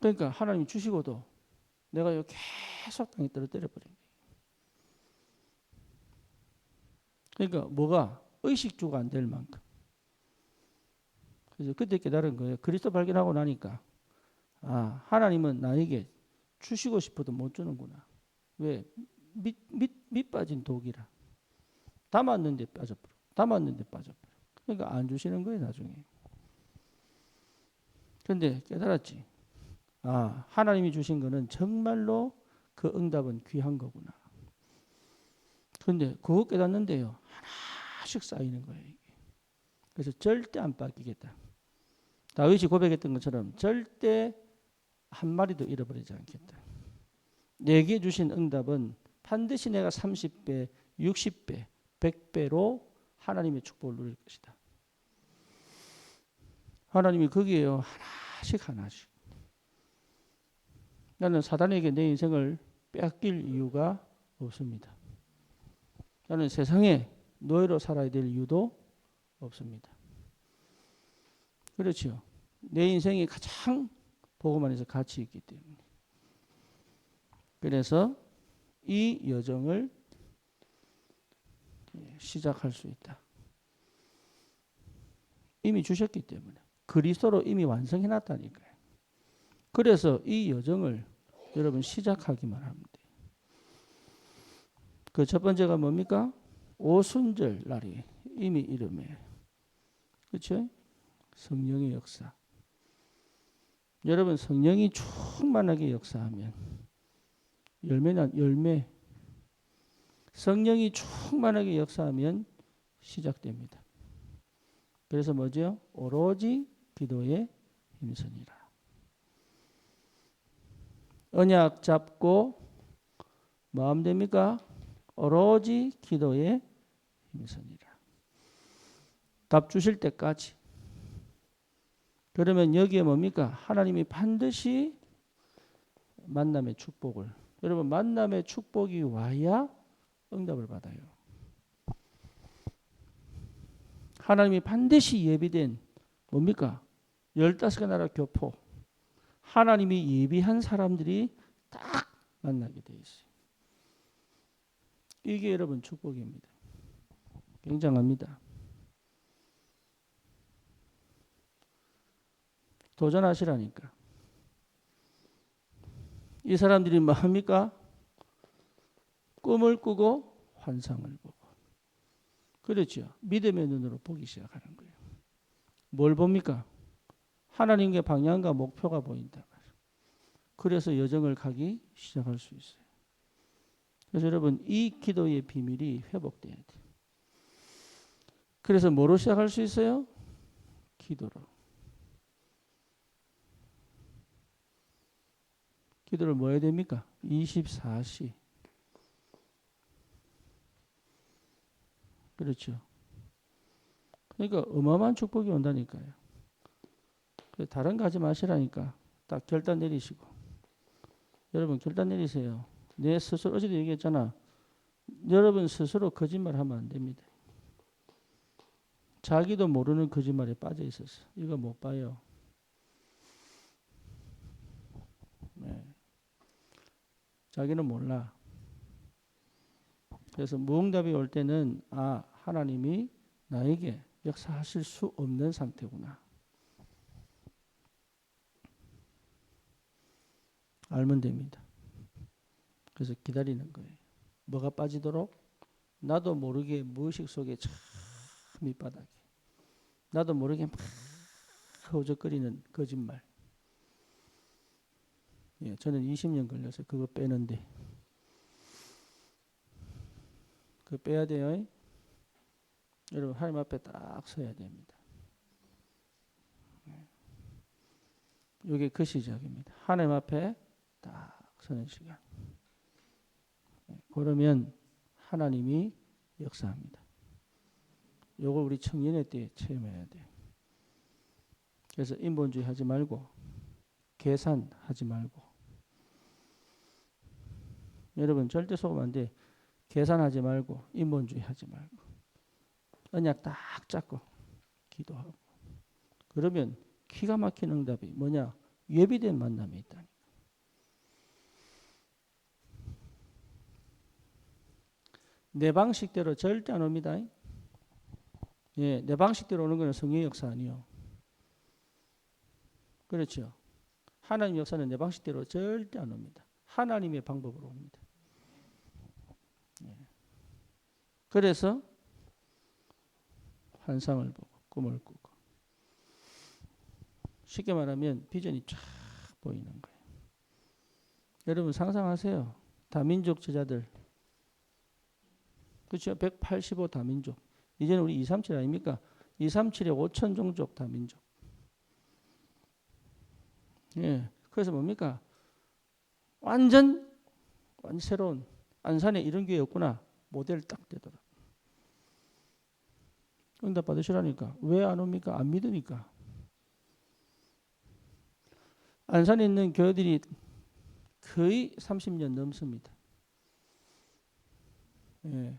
S1: 그러니까 하나님 주시고도 내가 요 계속 땅에 떨어뜨려 버린 거예요. 그러니까 뭐가 의식주가 안 될 만큼. 그래서 그때 깨달은 거예요. 그리스도 발견하고 나니까 아 하나님은 나에게 주시고 싶어도 못 주는구나. 왜? 밑 빠진 독이라. 담았는데 빠져버려. 담았는데 빠져버려. 그러니까 안 주시는 거예요 나중에. 그런데 깨달았지. 아 하나님이 주신 거는 정말로 그 응답은 귀한 거구나. 그런데 그거 깨닫는데요. 하나씩 쌓이는 거예요. 이게. 그래서 절대 안 뺏기겠다. 다윗이 고백했던 것처럼 절대 한 마리도 잃어버리지 않겠다. 내게 주신 응답은 반드시 내가 30배, 60배, 100배로 하나님의 축복을 누릴 것이다. 하나님이 거기에요. 하나씩. 나는 사단에게 내 인생을 뺏길 이유가 없습니다. 나는 세상에 노예로 살아야 될 이유도 없습니다. 그렇죠. 내 인생이 가장 복음 안에서 가치 있기 때문에. 그래서 이 여정을 시작할 수 있다. 이미 주셨기 때문에. 그리스도로 이미 완성해 놨다니까요. 그래서 이 여정을 여러분 시작하기만 하면 돼요. 그 첫 번째가 뭡니까? 오순절 날이 이미 이름에. 그렇죠? 성령의 역사. 여러분 성령이 충만하게 역사하면 열매. 성령이 충만하게 역사하면 시작됩니다. 그래서 뭐죠? 오로지 기도에 힘쓰니라. 언약 잡고 마음 됩니까? 오로지 기도에 힘쓰니라. 답 주실 때까지. 그러면 여기에 뭡니까? 하나님이 반드시 만남의 축복을. 여러분 만남의 축복이 와야 응답을 받아요. 하나님이 반드시 예비된 뭡니까? 15개 나라 교포. 하나님이 예비한 사람들이 딱 만나게 돼 있어요. 이게 여러분 축복입니다. 굉장합니다. 도전하시라니까. 이 사람들이 뭡니까? 꿈을 꾸고 환상을 보고. 그렇죠. 믿음의 눈으로 보기 시작하는 거예요. 뭘 봅니까? 하나님의 방향과 목표가 보인다. 그래서 여정을 가기 시작할 수 있어요. 그래서 여러분 이 기도의 비밀이 회복돼야 돼요. 그래서 뭐로 시작할 수 있어요? 기도로. 기도를 뭐 해야 됩니까? 24시. 그렇죠. 그러니까 어마어마한 축복이 온다니까요. 다른 거 하지 마시라니까. 딱 결단 내리시고. 여러분 결단 내리세요. 내 스스로 어제도 얘기했잖아. 여러분 스스로 거짓말하면 안 됩니다. 자기도 모르는 거짓말에 빠져 있었어. 이거 못 봐요. 네. 자기는 몰라. 그래서 무응답이 올 때는 하나님이 나에게 역사하실 수 없는 상태구나. 알면 됩니다. 그래서 기다리는 거예요. 뭐가 빠지도록? 나도 모르게 무의식 속에 참 밑바닥에 나도 모르게 막 허우적거리는 거짓말. 예, 저는 20년 걸려서 그거 빼는데 그거 빼야 돼요. 여러분 하나님 앞에 딱 서야 됩니다. 이게 그 시작입니다. 하나님 앞에 딱 서는 시간. 그러면 하나님이 역사합니다. 요걸 우리 청년의 때에 체험해야 돼요. 그래서 인본주의 하지 말고 계산하지 말고 여러분 절대 속으면 안 돼. 계산하지 말고 인본주의 하지 말고 언약 딱 잡고 기도하고 그러면 기가 막힌 응답이 뭐냐? 예비된 만남이 있다니. 내 방식대로 절대 안 옵니다. 예, 내 방식대로 오는 것은 성령의 역사 아니요. 그렇죠. 하나님 역사는 내 방식대로 절대 안 옵니다. 하나님의 방법으로 옵니다. 예. 그래서 환상을 보고 꿈을 꾸고 쉽게 말하면 비전이 쫙 보이는 거예요. 여러분 상상하세요. 다민족 제자들 그렇죠. 185 다민족. 이제는 우리 237 아닙니까? 237에 5천 종족 다민족. 예. 그래서 뭡니까? 완전 새로운 안산에 이런 교회 없구나. 모델 딱 되더라. 응답 받으시라니까. 왜 안 옵니까? 안 믿으니까. 안산에 있는 교회들이 거의 30년 넘습니다. 예.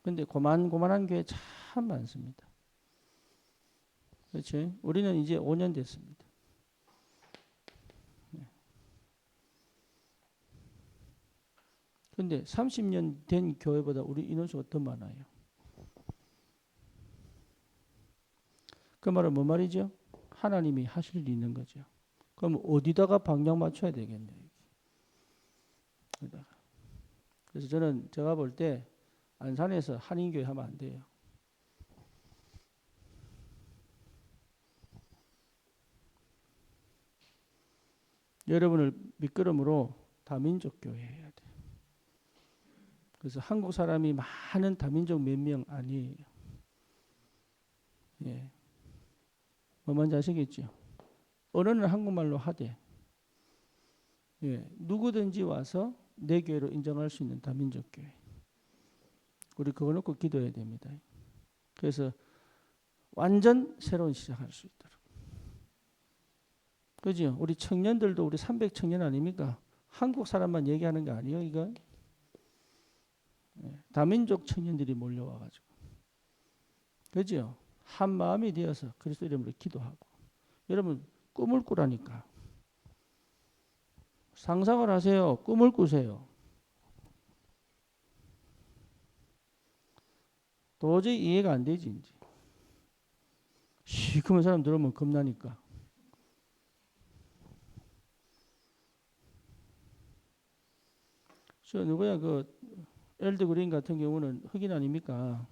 S1: 근데 고만고만한 교회 참 많습니다. 그렇지? 우리는 이제 5년 됐습니다. 근데 30년 된 교회보다 우리 인원수가 더 많아요. 그 말은 뭐 말이죠? 하나님이 하실 일이 있는 거죠. 그럼 어디다가 방향 맞춰야 되겠네요. 그래서 저는 제가 볼 때 안산에서 한인교회 하면 안 돼요. 여러분을 밑거름으로 다민족 교회 해야 돼요. 그래서 한국 사람이 많은 다민족 몇 명 아니에요. 예. 뭐 뭔지 아시겠죠? 언어는 한국말로 하되 예. 누구든지 와서 내 교회로 인정할 수 있는 다민족 교회. 우리 그거 놓고 기도해야 됩니다. 그래서 완전 새로운 시작할 수 있도록. 그죠? 우리 청년들도 우리 300 청년 아닙니까? 한국 사람만 얘기하는 거 아니에요, 이거? 다민족 청년들이 몰려와가지고. 그죠? 한 마음이 되어서 그리스도 이름으로 기도하고. 여러분, 꿈을 꾸라니까. 상상을 하세요. 꿈을 꾸세요. 도저히 이해가 안 되지, 이제. 시커먼 사람 들어오면 겁나니까. 저 누구야, 그 엘드 그린 같은 경우는 흑인 아닙니까?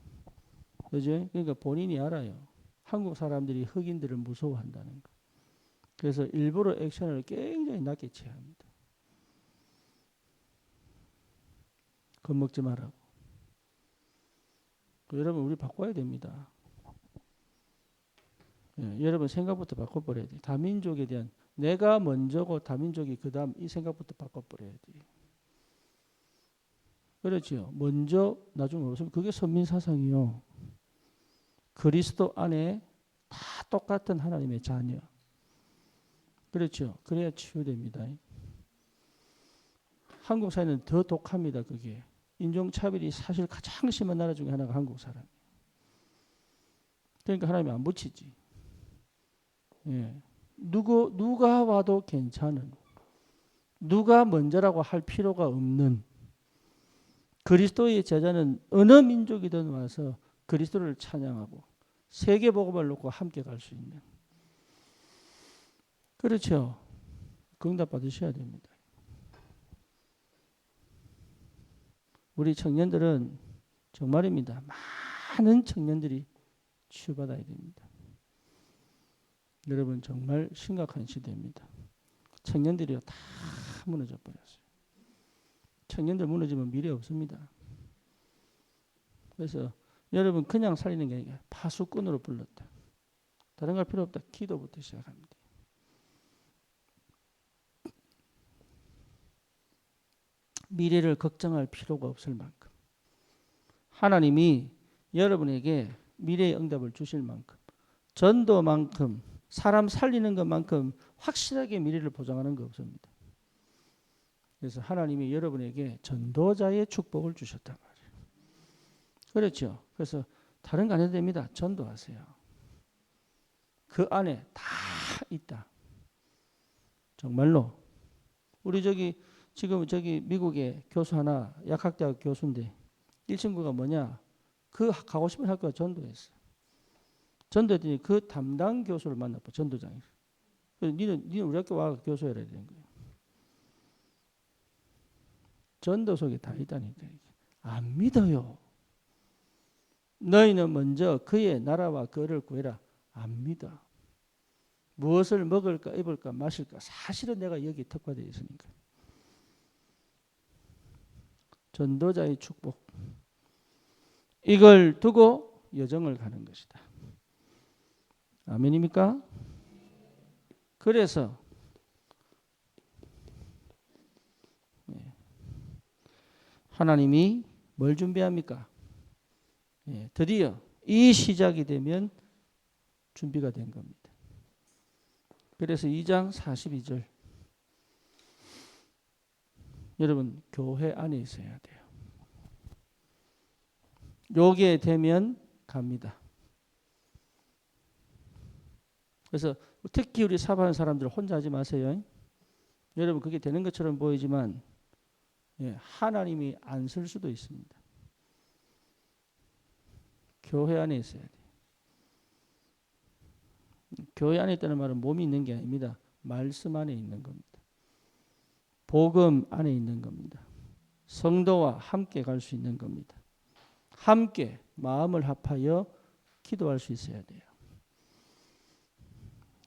S1: 그죠? 그러니까 본인이 알아요. 한국 사람들이 흑인들을 무서워한다는 거. 그래서 일부러 액션을 굉장히 낮게 취합니다. 겁먹지 말라고. 여러분 우리 바꿔야 됩니다. 예, 여러분 생각부터 바꿔버려야 돼. 다민족에 대한 내가 먼저고 다민족이 그 다음 이 생각부터 바꿔버려야 돼. 그렇지요. 먼저 나중에 없으면 그게 선민사상이요. 그리스도 안에 다 똑같은 하나님의 자녀. 그렇죠. 그래야 치유됩니다. 한국 사회는 더 독합니다. 그게. 인종차별이 사실 가장 심한 나라 중에 하나가 한국 사람. 그러니까 하나님이 안 붙이지. 예. 누가 와도 괜찮은, 누가 먼저라고 할 필요가 없는 그리스도의 제자는 어느 민족이든 와서 그리스도를 찬양하고 세계 복음을 놓고 함께 갈 수 있는. 그렇죠. 응답 받으셔야 됩니다. 우리 청년들은 정말입니다. 많은 청년들이 치유받아야 됩니다. 여러분 정말 심각한 시대입니다. 청년들이 다 무너져 버렸어요. 청년들 무너지면 미래 없습니다. 그래서 여러분 그냥 살리는 게 아니라 파수꾼으로 불렀다. 다른 걸 필요 없다. 기도부터 시작합니다. 미래를 걱정할 필요가 없을 만큼 하나님이 여러분에게 미래의 응답을 주실 만큼 전도만큼 사람 살리는 것만큼 확실하게 미래를 보장하는 거 없습니다. 그래서 하나님이 여러분에게 전도자의 축복을 주셨단 말이에요. 그렇죠. 그래서 다른 거 안 해도 됩니다. 전도하세요. 그 안에 다 있다. 정말로. 우리 지금 미국의 교수 하나 약학대학 교수인데 이 친구가 뭐냐? 그 가고 싶은 학교가 전도했어. 전도했더니 그 담당 교수를 만나봐. 전도장에서. 니는 우리 학교 와 교수해야 되는 거예요. 전도 속에 다 있다니까. 안 믿어요. 너희는 먼저 그의 나라와 그를 구해라. 안 믿어. 무엇을 먹을까 입을까 마실까 사실은 내가 여기 특화되어 있으니까. 전도자의 축복. 이걸 두고 여정을 가는 것이다. 아멘입니까? 그래서 하나님이 뭘 준비합니까? 드디어 이 시작이 되면 준비가 된 겁니다. 그래서 2장 42절 여러분 교회 안에 있어야 돼요. 요게 되면 갑니다. 그래서 특히 우리 사업하는 사람들 혼자 하지 마세요. 여러분 그게 되는 것처럼 보이지만 하나님이 안 쓸 수도 있습니다. 교회 안에 있어야 돼요. 교회 안에 있다는 말은 몸이 있는 게 아닙니다. 말씀 안에 있는 겁니다. 복음 안에 있는 겁니다. 성도와 함께 갈 수 있는 겁니다. 함께 마음을 합하여 기도할 수 있어야 돼요.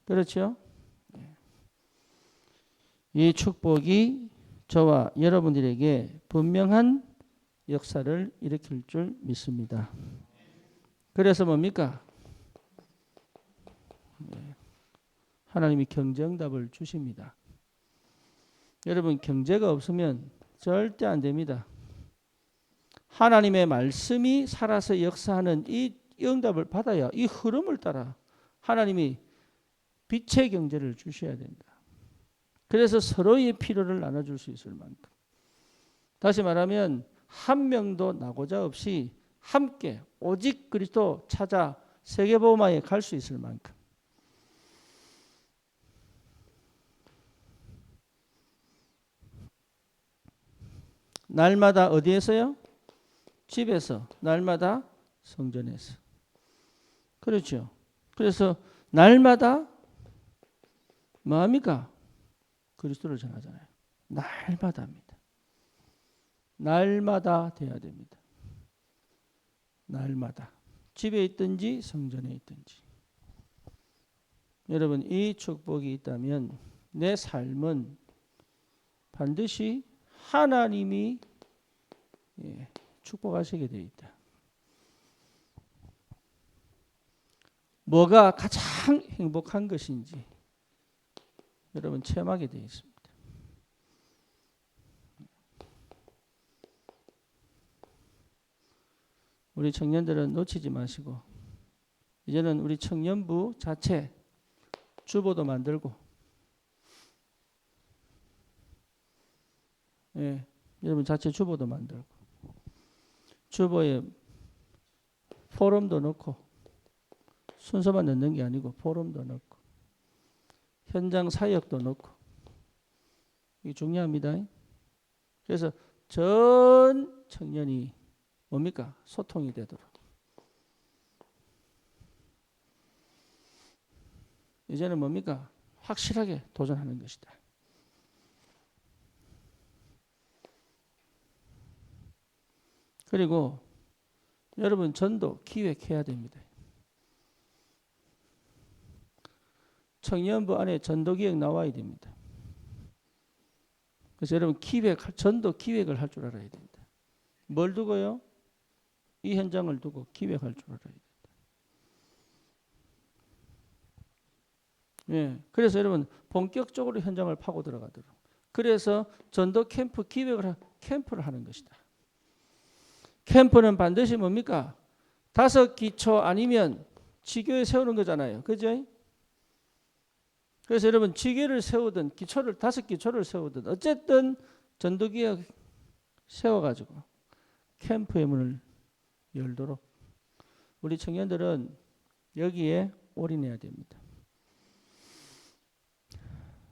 S1: 그렇죠? 이 축복이 저와 여러분들에게 분명한 역사를 일으킬 줄 믿습니다. 그래서 뭡니까? 하나님이 경제응답을 주십니다. 여러분 경제가 없으면 절대 안 됩니다. 하나님의 말씀이 살아서 역사하는 이 응답을 받아야 이 흐름을 따라 하나님이 빛의 경제를 주셔야 된다. 그래서 서로의 필요를 나눠줄 수 있을 만큼. 다시 말하면 한 명도 나고자 없이 함께 오직 그리스도 찾아 세계복음화에 갈 수 있을 만큼. 날마다 어디에서요? 집에서. 날마다 성전에서. 그렇죠. 그래서 날마다 뭐합니까? 그리스도를 전하잖아요. 날마다입니다. 날마다 돼야 됩니다. 날마다. 집에 있든지 성전에 있든지. 여러분 이 축복이 있다면 내 삶은 반드시 하나님이 축복하시게 되어 있다. 뭐가 가장 행복한 것인지 여러분 체험하게 되어 있습니다. 우리 청년들은 놓치지 마시고 이제는 우리 청년부 자체 주보도 만들고 여러분 자체 주보도 만들고 주보에 포럼도 넣고 순서만 넣는 게 아니고 포럼도 넣고 현장 사역도 넣고 이게 중요합니다. 그래서 전 청년이 뭡니까? 소통이 되도록 이제는 뭡니까? 확실하게 도전하는 것이다. 그리고 여러분 전도 기획해야 됩니다. 청년부 안에 전도 기획 나와야 됩니다. 그래서 여러분 전도 기획을 할 줄 알아야 됩니다. 뭘 두고요? 이 현장을 두고 기획할 줄 알아야 됩니다. 그래서 여러분 본격적으로 현장을 파고 들어가도록. 그래서 전도 캠프 캠프를 하는 것이다. 캠프는 반드시 뭡니까? 5기초 아니면 지교에 세우는 거잖아요. 그죠? 그래서 여러분 지교를 세우든 5기초를 세우든 어쨌든 전도기획 세워가지고 캠프의 문을 열도록 우리 청년들은 여기에 올인해야 됩니다.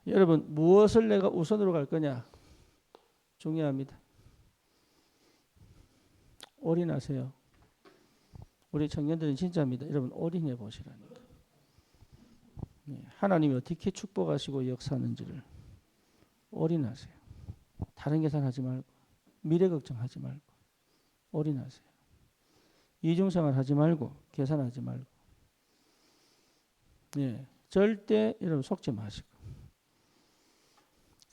S1: 여러분 무엇을 내가 우선으로 갈 거냐 중요합니다. 올인하세요. 우리 청년들은 진짜입니다. 여러분 올인해 보시라니까. 하나님이 어떻게 축복하시고 역사하는지를 올인하세요. 다른 계산하지 말고 미래 걱정하지 말고 올인하세요. 이중생활 하지 말고 계산하지 말고 절대 여러분 속지 마시고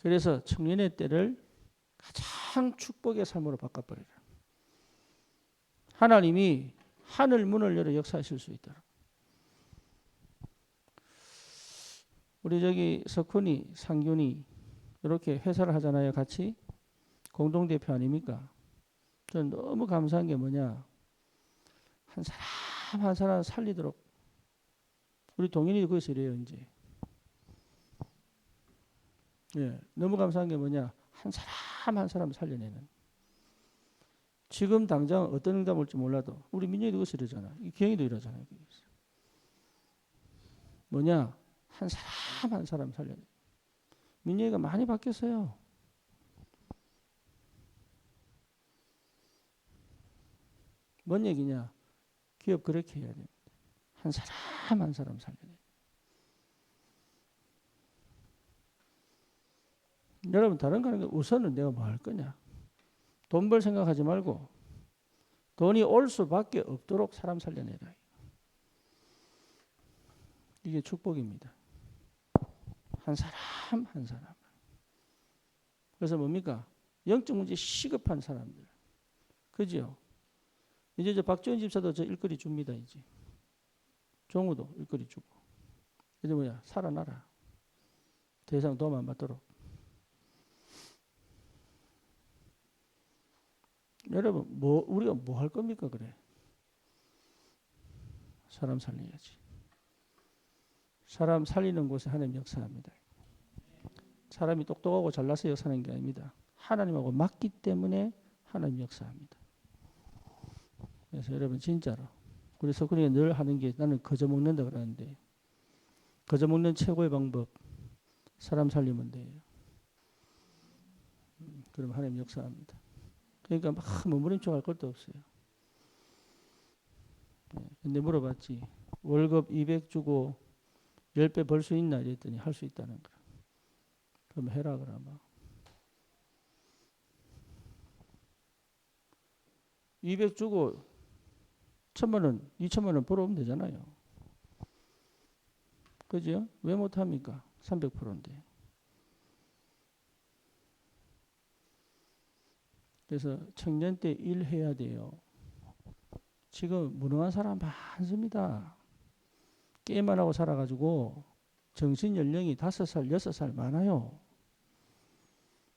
S1: 그래서 청년의 때를 가장 축복의 삶으로 바꿔버려라. 하나님이 하늘 문을 열어 역사하실 수 있도록. 우리 저기 석훈이, 상균이 이렇게 회사를 하잖아요. 같이 공동대표 아닙니까? 저는 너무 감사한 게 뭐냐. 한 사람 한 사람 살리도록. 우리 동현이도 거기서 이래요. 이제. 너무 감사한 게 뭐냐. 한 사람 한 사람 살려내는. 지금 당장 어떤 응답 올지 몰라도 우리 민영이도 거기서 이러잖아. 기영이도 이러잖아요. 뭐냐. 한 사람 한 사람 살려내. 민영이가 많이 바뀌었어요. 뭔 얘기냐? 기업 그렇게 해야 됩니다. 한 사람 한 사람 살려내. 여러분 다른 거 하는 게 우선은 내가 뭐 할 거냐? 돈 벌 생각하지 말고 돈이 올 수밖에 없도록 사람 살려내라. 이게 축복입니다. 한 사람 한 사람. 그래서 뭡니까? 영적 문제 시급한 사람들. 그죠? 이제 저 박지원 집사도 저 일거리 줍니다. 이제 종우도 일거리 주고. 이제 뭐야? 살아나라. 더 이상 도움 안 받도록. 여러분 우리가 뭐 할 겁니까? 그래. 사람 살려야지. 사람 살리는 곳에 하나님 역사합니다. 사람이 똑똑하고 잘나서 역사하는 게 아닙니다. 하나님하고 맞기 때문에 하나님 역사합니다. 그래서 여러분 진짜로 우리 석훈이가 늘 하는 게 나는 거저 먹는다 그러는데 거저 먹는 최고의 방법 사람 살리면 돼요. 그럼 하나님 역사합니다. 그러니까 막 머무림쳐 할 것도 없어요. 근데 물어봤지. 월급 200 주고 10배 벌 수 있나 이랬더니 할 수 있다는 거야. 그럼 해라 그러면. 200 주고 1,000만 원, 2천만 원 벌어오면 되잖아요. 그죠? 왜 못합니까? 300%인데. 그래서 청년 때 일해야 돼요. 지금 무능한 사람 많습니다. 게임만 하고 살아가지고 정신 연령이 5살, 6살 많아요.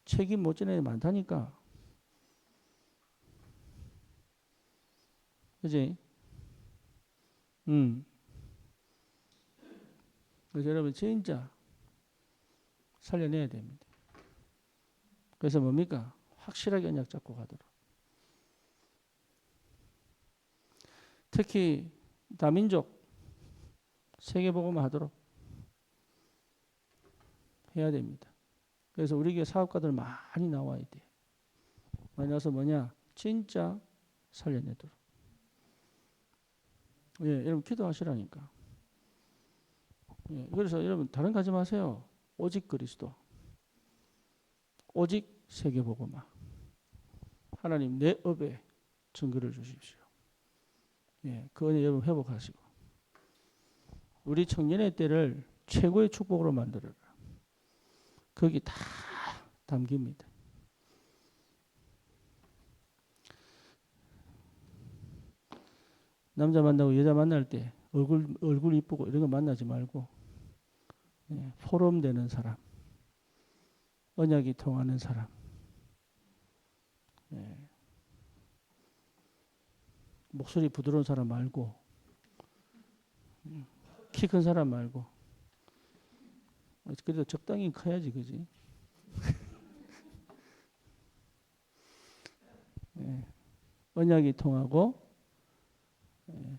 S1: 책임 못 지는 애들 많다니까. 그지? 그래서 여러분 진짜 살려내야 됩니다. 그래서 뭡니까? 확실하게 언약 잡고 가도록. 특히 다민족 세계복음화 하도록 해야 됩니다. 그래서 우리 교회 사업가들 많이 나와야 돼. 많이 나와서 뭐냐? 진짜 살려내도록. 예, 여러분 기도하시라니까. 예, 그래서 여러분 다른 거 하지 마세요. 오직 그리스도. 오직 세계복음화. 하나님 내 업에 증거를 주십시오. 예, 그 은혜 여러분 회복하시고 우리 청년의 때를 최고의 축복으로 만들어라. 거기 다 담깁니다. 남자 만나고 여자 만날 때 얼굴 이쁘고 이런 거 만나지 말고 예, 포럼 되는 사람, 언약이 통하는 사람, 예, 목소리 부드러운 사람 말고 키 큰 사람 말고 그래도 적당히 커야지 그지? 예, 언약이 통하고 예,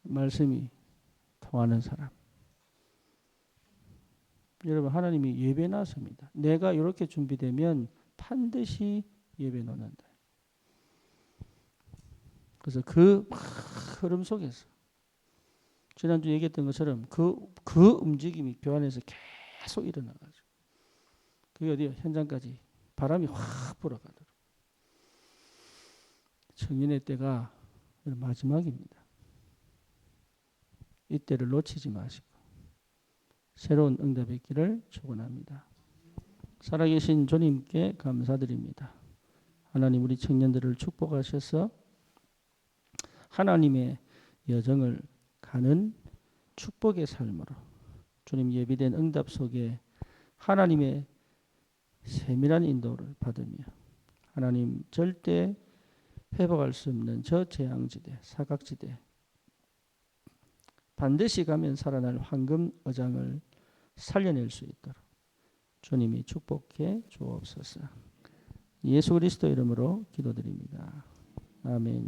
S1: 말씀이 통하는 사람. 여러분 하나님이 예배 놨습니다. 내가 이렇게 준비되면 반드시 예배 놓는다. 그래서 그 흐름 속에서 지난주 얘기했던 것처럼 그 움직임이 교환에서 계속 일어나가지고 그게 어디요? 현장까지 바람이 확 불어가도록. 청년의 때가 마지막입니다. 이때를 놓치지 마시고 새로운 응답의 길을 축원합니다. 살아계신 주님께 감사드립니다. 하나님 우리 청년들을 축복하셔서 하나님의 여정을 가는 축복의 삶으로 주님 예비된 응답 속에 하나님의 세밀한 인도를 받으며 하나님 절대 회복할 수 없는 저 재앙지대, 사각지대 반드시 가면 살아날 황금 어장을 살려낼 수 있도록 주님이 축복해 주옵소서. 예수 그리스도 이름으로 기도드립니다. 아멘.